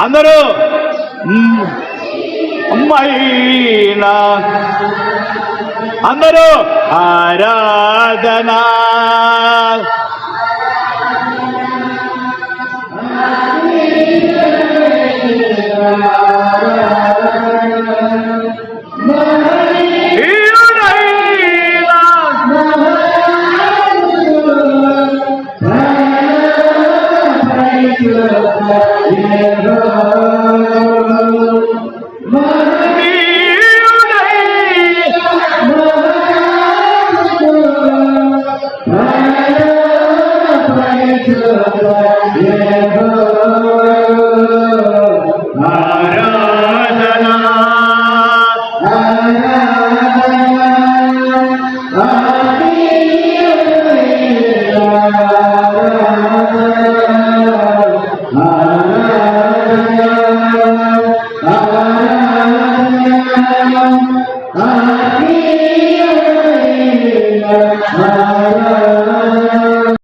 అందరూ మైనా అందరూ ఆరాధనా